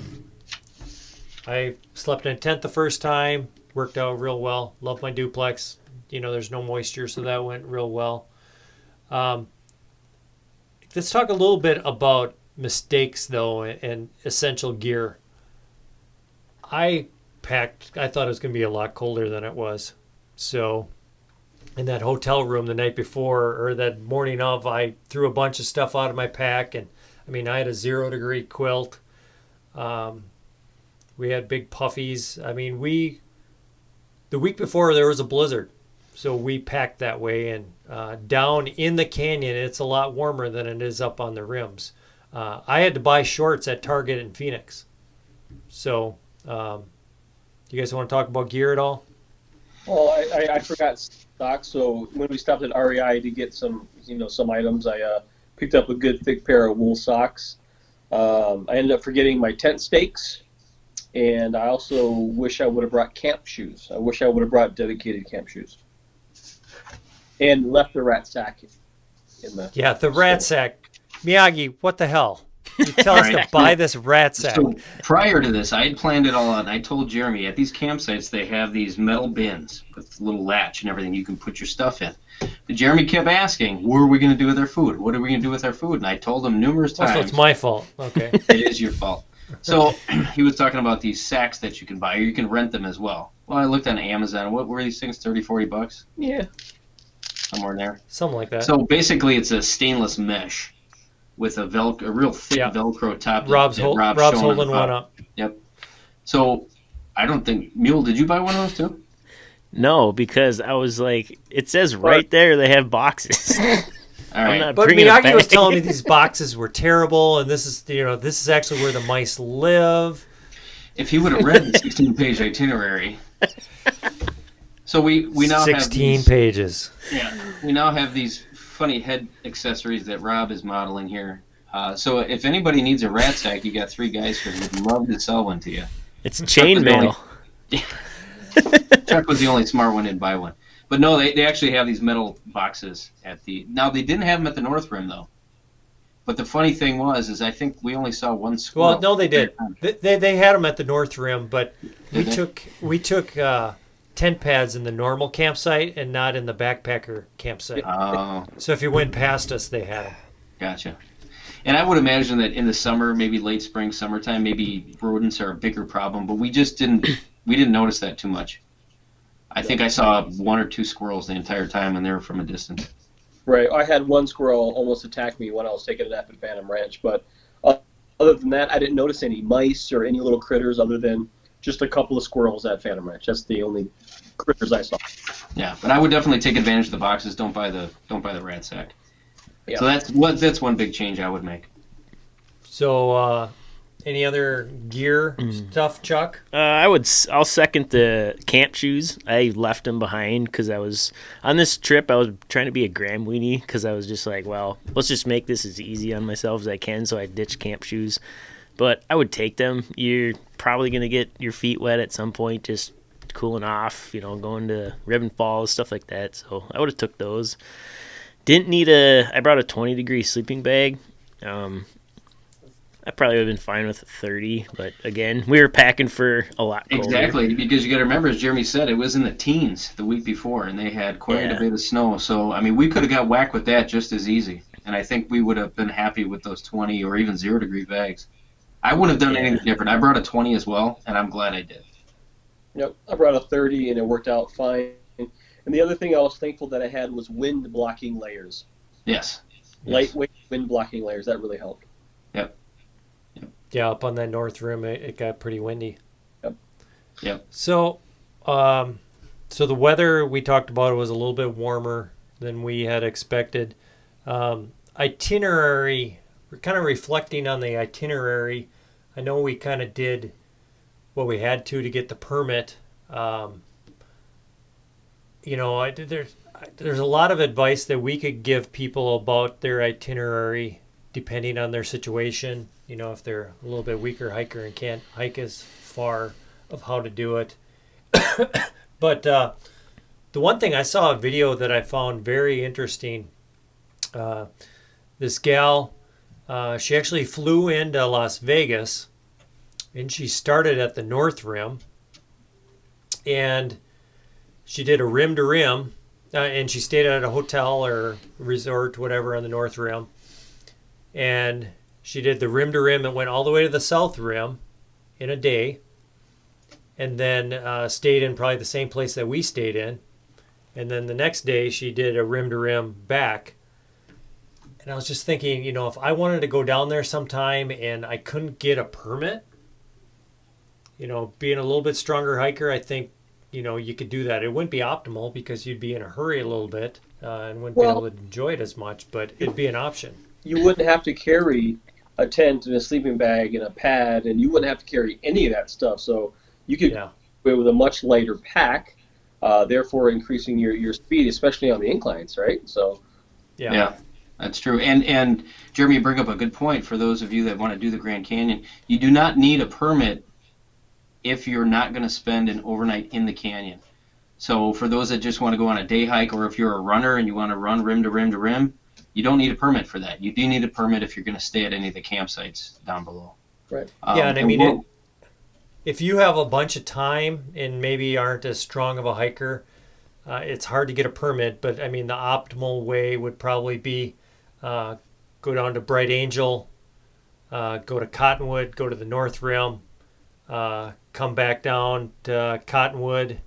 slept in a tent the first time. Worked out real well. Love my duplex. There's no moisture, so that went real well. Let's talk a little bit about mistakes, though, and essential gear. I thought it was going to be a lot colder than it was. So in that hotel room the night before, or that morning of, I threw a bunch of stuff out of my pack. And I had a 0-degree quilt. We had big puffies. The week before there was a blizzard. So we packed that way, and down in the canyon, it's a lot warmer than it is up on the rims. I had to buy shorts at Target in Phoenix. So, you guys want to talk about gear at all? Well, I forgot socks, so when we stopped at REI to get some items, I picked up a good thick pair of wool socks. I ended up forgetting my tent stakes, and I also wish I would have brought camp shoes. I wish I would have brought dedicated camp shoes. And left the rat sack in the the rat sack. Miyagi, what the hell? You tell us to buy this rat sack. So prior to this, I had planned it all out, and I told Jeremy at these campsites they have these metal bins with a little latch and everything you can put your stuff in. But Jeremy kept asking, what are we going to do with our food? What are we going to do with our food? And I told him numerous times. So it's my fault. Okay. It is your fault. So he was talking about these sacks that you can buy, or you can rent them as well. Well, I looked on Amazon. What were these things, $30-$40? Yeah. Somewhere in there. Something like that. So basically it's a stainless mesh with a real thick Velcro top. Rob's holding one up. Yep. So I don't think, Mule, did you buy one of those too? No, because I was like, it says right there they have boxes. All right. But Miyagi was telling me these boxes were terrible, and this is actually where the mice live. If he would have read the 16-page itinerary. So we now 16 have 16 pages. Yeah, we now have these funny head accessories that Rob is modeling here. So if anybody needs a rat sack, you got 3 guys here who'd love to sell one to you. It's chainmail. Chuck was the only smart one to buy one. But no, they actually have these metal boxes at the... Now, they didn't have them at the North Rim, though. But the funny thing is I think we only saw one squirrel. Well, no, they did. They had them at the North Rim, but we took tent pads in the normal campsite and not in the backpacker campsite. Oh. So if you went past us, they had them. Gotcha. And I would imagine that in the summer, maybe late spring, summertime, maybe rodents are a bigger problem, but we just didn't notice that too much. I think I saw 1 or 2 squirrels the entire time, and they were from a distance. Right. I had one squirrel almost attack me when I was taking a nap at Phantom Ranch, but other than that, I didn't notice any mice or any little critters other than just a couple of squirrels at Phantom Ranch. That's the only critters I saw. Yeah, but I would definitely take advantage of the boxes. Don't buy the rat sack. Yeah. So that's one big change I would make. So, any other gear stuff, Chuck? I'll second the camp shoes. I left them behind because I was on this trip. I was trying to be a gram weenie because I was just like, well, let's just make this as easy on myself as I can. So I ditched camp shoes, but I would take them. You're probably gonna get your feet wet at some point, just cooling off, going to Ribbon Falls, stuff like that. So I would have took those. Didn't need I brought a 20-degree sleeping bag. I probably would have been fine with a 30, but again, we were packing for a lot colder. Exactly, because you got to remember, as Jeremy said, it was in the teens the week before, and they had quite a bit of snow. So, I mean, we could have got whacked with that just as easy, and I think we would have been happy with those 20 or even 0-degree bags. I wouldn't have done anything different. I brought a 20 as well, and I'm glad I did. Yep, I brought a 30, and it worked out fine. And the other thing I was thankful that I had was wind-blocking layers. Yes. Lightweight wind-blocking layers. That really helped. Yep. Yeah, up on that north rim, it got pretty windy. Yep. So, so the weather we talked about was a little bit warmer than we had expected. Itinerary, we're kind of reflecting on the itinerary. I know we kind of did what we had to get the permit. There's a lot of advice that we could give people about their itinerary depending on their situation. If they're a little bit weaker hiker and can't hike as far, of how to do it. But the one thing, I saw a video that I found very interesting. This gal, she actually flew into Las Vegas, and she started at the North Rim, and she did a rim to rim, and she stayed at a hotel or resort, whatever, on the North Rim, and she did the rim to rim and went all the way to the South Rim in a day, and then stayed in probably the same place that we stayed in. And then the next day she did a rim to rim back. And I was just thinking, if I wanted to go down there sometime and I couldn't get a permit, being a little bit stronger hiker, I think, you could do that. It wouldn't be optimal because you'd be in a hurry a little bit and wouldn't be able to enjoy it as much, but it'd be an option. You wouldn't have to carry a tent and a sleeping bag and a pad, and you wouldn't have to carry any of that stuff. So you could go with a much lighter pack, therefore increasing your speed, especially on the inclines, right? So yeah, that's true. And Jeremy, you bring up a good point for those of you that want to do the Grand Canyon. You do not need a permit if you're not going to spend an overnight in the canyon. So for those that just want to go on a day hike, or if you're a runner and you want to run rim to rim to rim, you don't need a permit for that. You do need a permit if you're going to stay at any of the campsites down below. Right. And I mean, if you have a bunch of time and maybe aren't as strong of a hiker, it's hard to get a permit. But I mean, the optimal way would probably be go down to Bright Angel, go to Cottonwood, go to the North Rim, come back down to Cottonwood,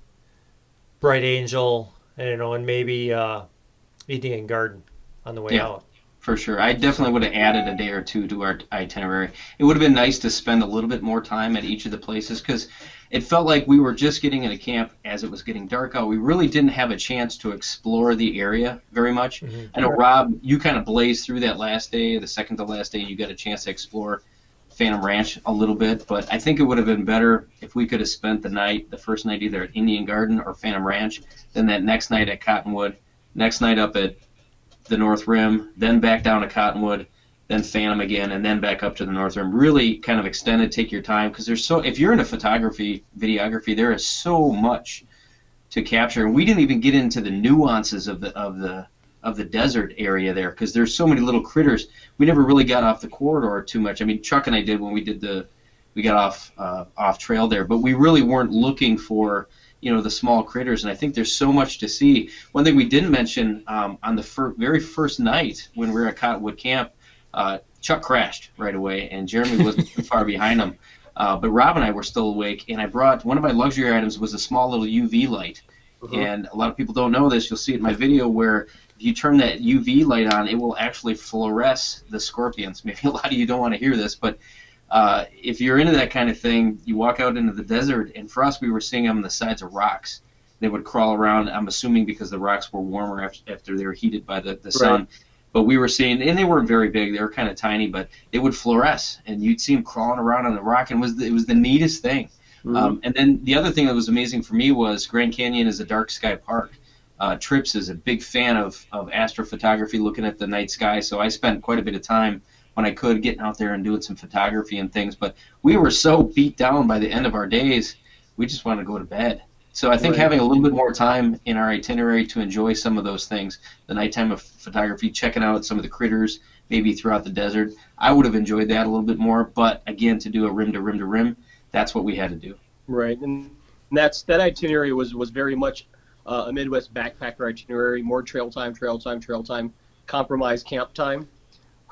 Bright Angel, and maybe Indian Garden on the way out. For sure. I definitely would have added a day or two to our itinerary. It would have been nice to spend a little bit more time at each of the places because it felt like we were just getting into camp as it was getting dark out. We really didn't have a chance to explore the area very much. Mm-hmm. I know, Rob, you kind of blazed through that last day, the second to last day, you got a chance to explore Phantom Ranch a little bit, but I think it would have been better if we could have spent the first night either at Indian Garden or Phantom Ranch, then that next night at Cottonwood, next night up at the North Rim, then back down to Cottonwood, then Phantom again, and then back up to the North Rim. Really kind of extended, take your time, because if you're into photography, videography, there is so much to capture. And we didn't even get into the nuances of the desert area there, because there's so many little critters. We never really got off the corridor too much. I mean, Chuck and I did when we got off trail there, but we really weren't looking for the small critters, and I think there's so much to see. One thing we didn't mention on the very first night when we were at Cottonwood Camp, Chuck crashed right away, and Jeremy wasn't too far behind him. But Rob and I were still awake, and I brought one of my luxury items was a small little UV light. Mm-hmm. And a lot of people don't know this. You'll see it in my video where if you turn that UV light on, it will actually fluoresce the scorpions. Maybe a lot of you don't want to hear this, but if you're into that kind of thing, you walk out into the desert, and for us, we were seeing them on the sides of rocks. They would crawl around, I'm assuming because the rocks were warmer after they were heated by the sun. But we were seeing, and they weren't very big. They were kind of tiny, but they would fluoresce, and you'd see them crawling around on the rock, and it was the neatest thing. And then the other thing that was amazing for me was Grand Canyon is a dark sky park. Trips is a big fan of astrophotography, looking at the night sky, so I spent quite a bit of time when I could getting out there and doing some photography and things. But we were so beat down by the end of our days, we just wanted to go to bed. So I think having a little bit more time in our itinerary to enjoy some of those things, the nighttime of photography, checking out some of the critters, maybe throughout the desert, I would have enjoyed that a little bit more. But again, to do a rim to rim to rim, that's what we had to do. Right, and that itinerary was very much a Midwest backpacker itinerary, more trail time, compromise camp time.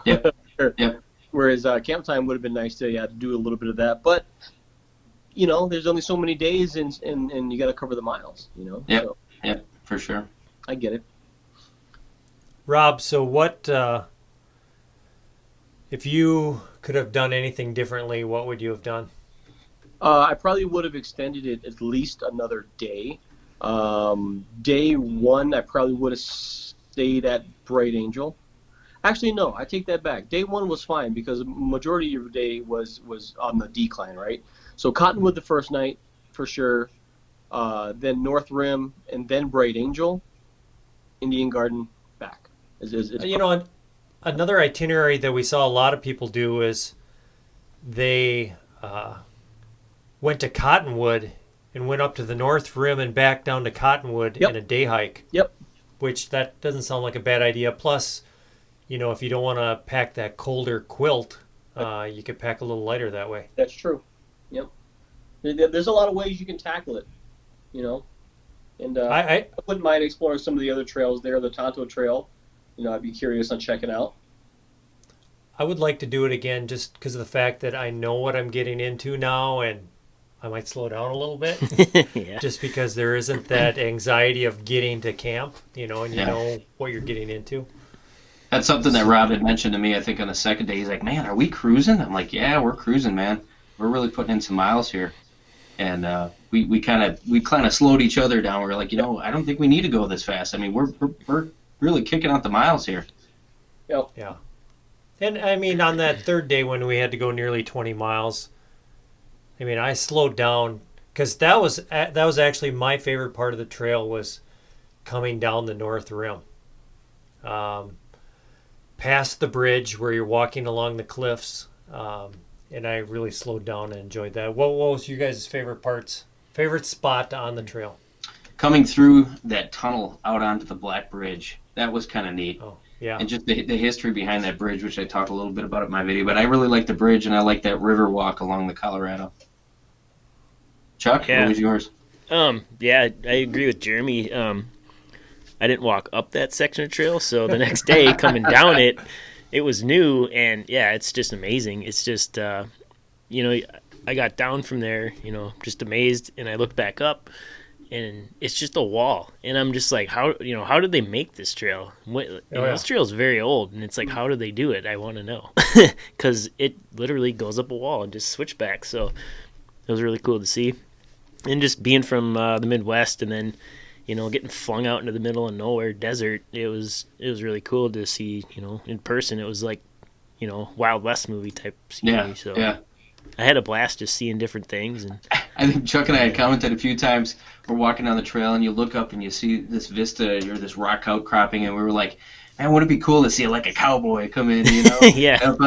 Yep. Yep. Whereas camp time would have been nice to do a little bit of that, but there's only so many days, and you got to cover the miles. Yep. So, Yep. For sure. I get it. Rob, so what if you could have done anything differently? What would you have done? I probably would have extended it at least another day. Day one, I probably would have stayed at Bright Angel. Actually, no, I take that back. Day one was fine because the majority of your day was on the decline, right? So Cottonwood the first night, for sure. Then North Rim, and then Bright Angel, Indian Garden, back. Another itinerary that we saw a lot of people do is they went to Cottonwood and went up to the North Rim and back down to Cottonwood in a day hike. Yep. Which that doesn't sound like a bad idea. Plus, if you don't want to pack that colder quilt, you could pack a little lighter that way. That's true. Yep. There's a lot of ways you can tackle it, And I wouldn't mind exploring some of the other trails there. The Tonto Trail, I'd be curious on checking out. I would like to do it again just because of the fact that I know what I'm getting into now, and I might slow down a little bit. Yeah. Just because there isn't that anxiety of getting to camp, and know what you're getting into. That's something that Rob had mentioned to me, I think, on the second day. He's like, man, are we cruising? I'm like, yeah, we're cruising, man. We're really putting in some miles here. And we kind of slowed each other down. We were like, I don't think we need to go this fast. I mean, we're really kicking out the miles here. Yep. Yeah. And, on that third day when we had to go nearly 20 miles, I slowed down because that was actually my favorite part of the trail was coming down the North Rim. Past the bridge where you're walking along the cliffs, and I really slowed down and enjoyed that. What was you guys' favorite spot on the trail? Coming through that tunnel out onto the Black Bridge, that was kind of neat. Oh, yeah. And just the history behind that bridge, which I talked a little bit about in my video, but I really like the bridge, and I like that river walk along the Colorado. Chuck, what was yours? Yeah, I agree with Jeremy. I didn't walk up that section of trail, so the next day coming down it was new, and yeah, it's just amazing. It's just, I got down from there, just amazed, and I looked back up, and it's just a wall, and I'm just like, how did they make this trail? This trail is very old, and it's like, how did they do it? I want to know, because it literally goes up a wall and just switch back. So it was really cool to see, and just being from the Midwest, and then getting flung out into the middle of nowhere desert, it was really cool to see, in person. It was like, Wild West movie type scenery. Yeah. I had a blast just seeing different things. And I think Chuck and I had commented a few times, we're walking down the trail and you look up and you see this vista or this rock outcropping, and we were like, man, wouldn't it be cool to see like a cowboy come in, yeah, up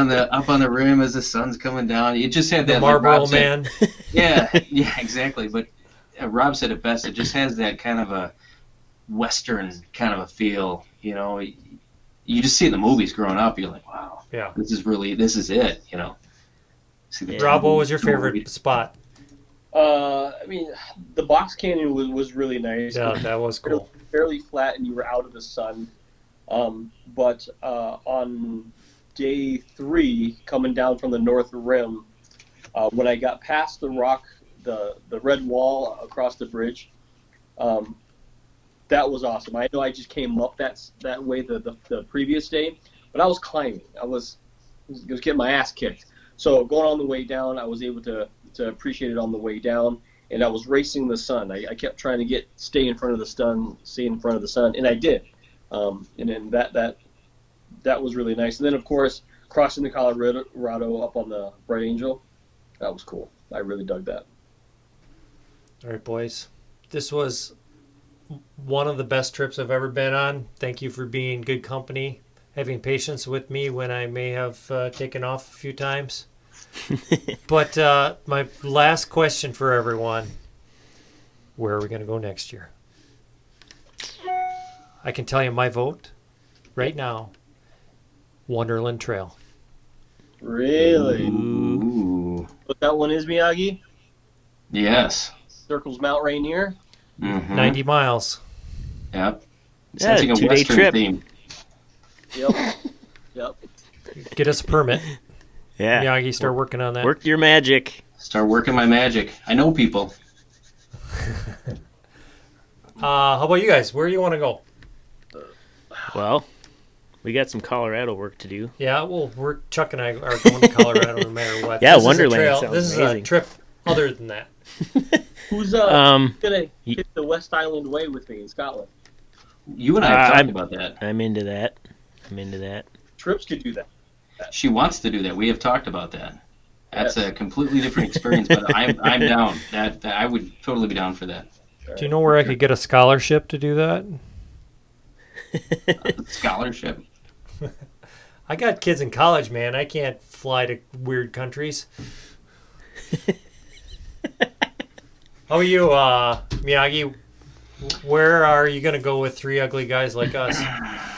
on the rim as the sun's coming down. You just had that the Marlboro Man. Yeah, exactly. But Rob said it best. It just has that kind of a Western kind of a feel. You just see it in the movies growing up. You're like, wow, yeah, this is it. Rob, what was your favorite spot? The box canyon was really nice. Yeah, that was cool. Fairly flat, and you were out of the sun. But on day 3, coming down from the North Rim, when I got past the rock, the red wall across the bridge, that was awesome. I know I just came up that way the previous day, but I was climbing. I was getting my ass kicked. So going on the way down, I was able to appreciate it on the way down, and I was racing the sun. I kept trying to stay in front of the sun, and I did. And then that was really nice. And then, of course, crossing the Colorado up on the Bright Angel, that was cool. I really dug that. All right, boys. This was one of the best trips I've ever been on. Thank you for being good company, having patience with me when I may have taken off a few times. But my last question for everyone, where are we going to go next year? I can tell you my vote right now, Wonderland Trail. Really? Ooh. What that one is, Miyagi? Yes. Circles Mount Rainier? Mm-hmm. 90 miles. Yep. Yeah, Sensing a 2-day Western trip. theme. Yep. Yep. Get us a permit. Yeah. Miyagi, start working on that. Work your magic. Start working my magic. I know people. How about you guys? Where do you want to go? Well, we got some Colorado work to do. Yeah, well, Chuck and I are going to Colorado no matter what. Yeah, This is a Wonderland trail. sounds This is amazing. a trip other than that. Who's Um, gonna hit the West Island Way with me in Scotland? You and I have talked about that. I'm into that. Trips could do that. She wants to do that. We have talked about that. That's a completely different experience, but I'm down. That I would totally be down for that. Do you know where I could get a scholarship to do that? Scholarship. I got kids in college, man. I can't fly to weird countries. How are you, Miyagi? Where are you going to go with three ugly guys like us?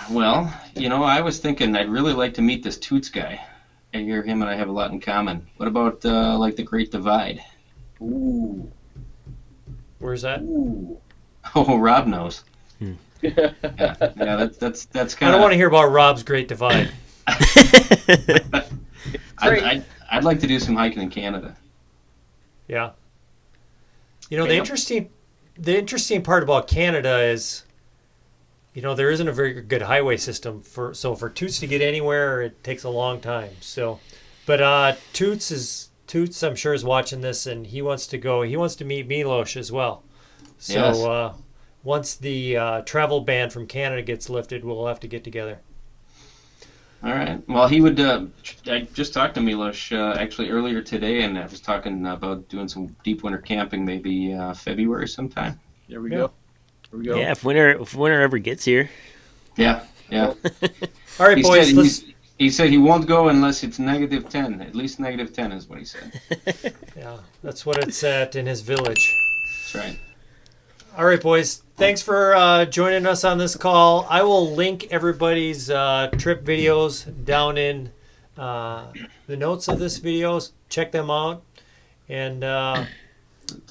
Well, I was thinking I'd really like to meet this Toots guy. I hear him and I have a lot in common. What about like the Great Divide? Ooh. Where's that? Ooh. Oh, Rob knows. Yeah, that's kind of. I don't want to hear about Rob's Great Divide. I'd like to do some hiking in Canada. Yeah. The interesting part about Canada is, there isn't a very good highway system for Toots to get anywhere. It takes a long time. So, but Toots, I'm sure, is watching this, and he wants to go. He wants to meet Milosh as well. So Yes. Once the travel ban from Canada gets lifted, we'll have to get together. All right. Well, he would. I just talked to Milosh actually earlier today, and I was talking about doing some deep winter camping, maybe February sometime. There we Yeah. go. There we go. Yeah, if winter ever gets here. Yeah. All right, boys. He said he won't go unless it's -10. At least -10 is what he said. Yeah, that's what it's at in his village. That's right. All right, boys. Thanks for joining us on this call. I will link everybody's trip videos down in the notes of this video. Check them out. And That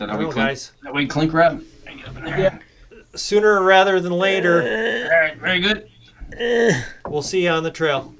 I don't know, guys. That way, clink wrap. Get up in there. Yeah. Sooner rather than later, All right. Very good. we'll see you on the trail.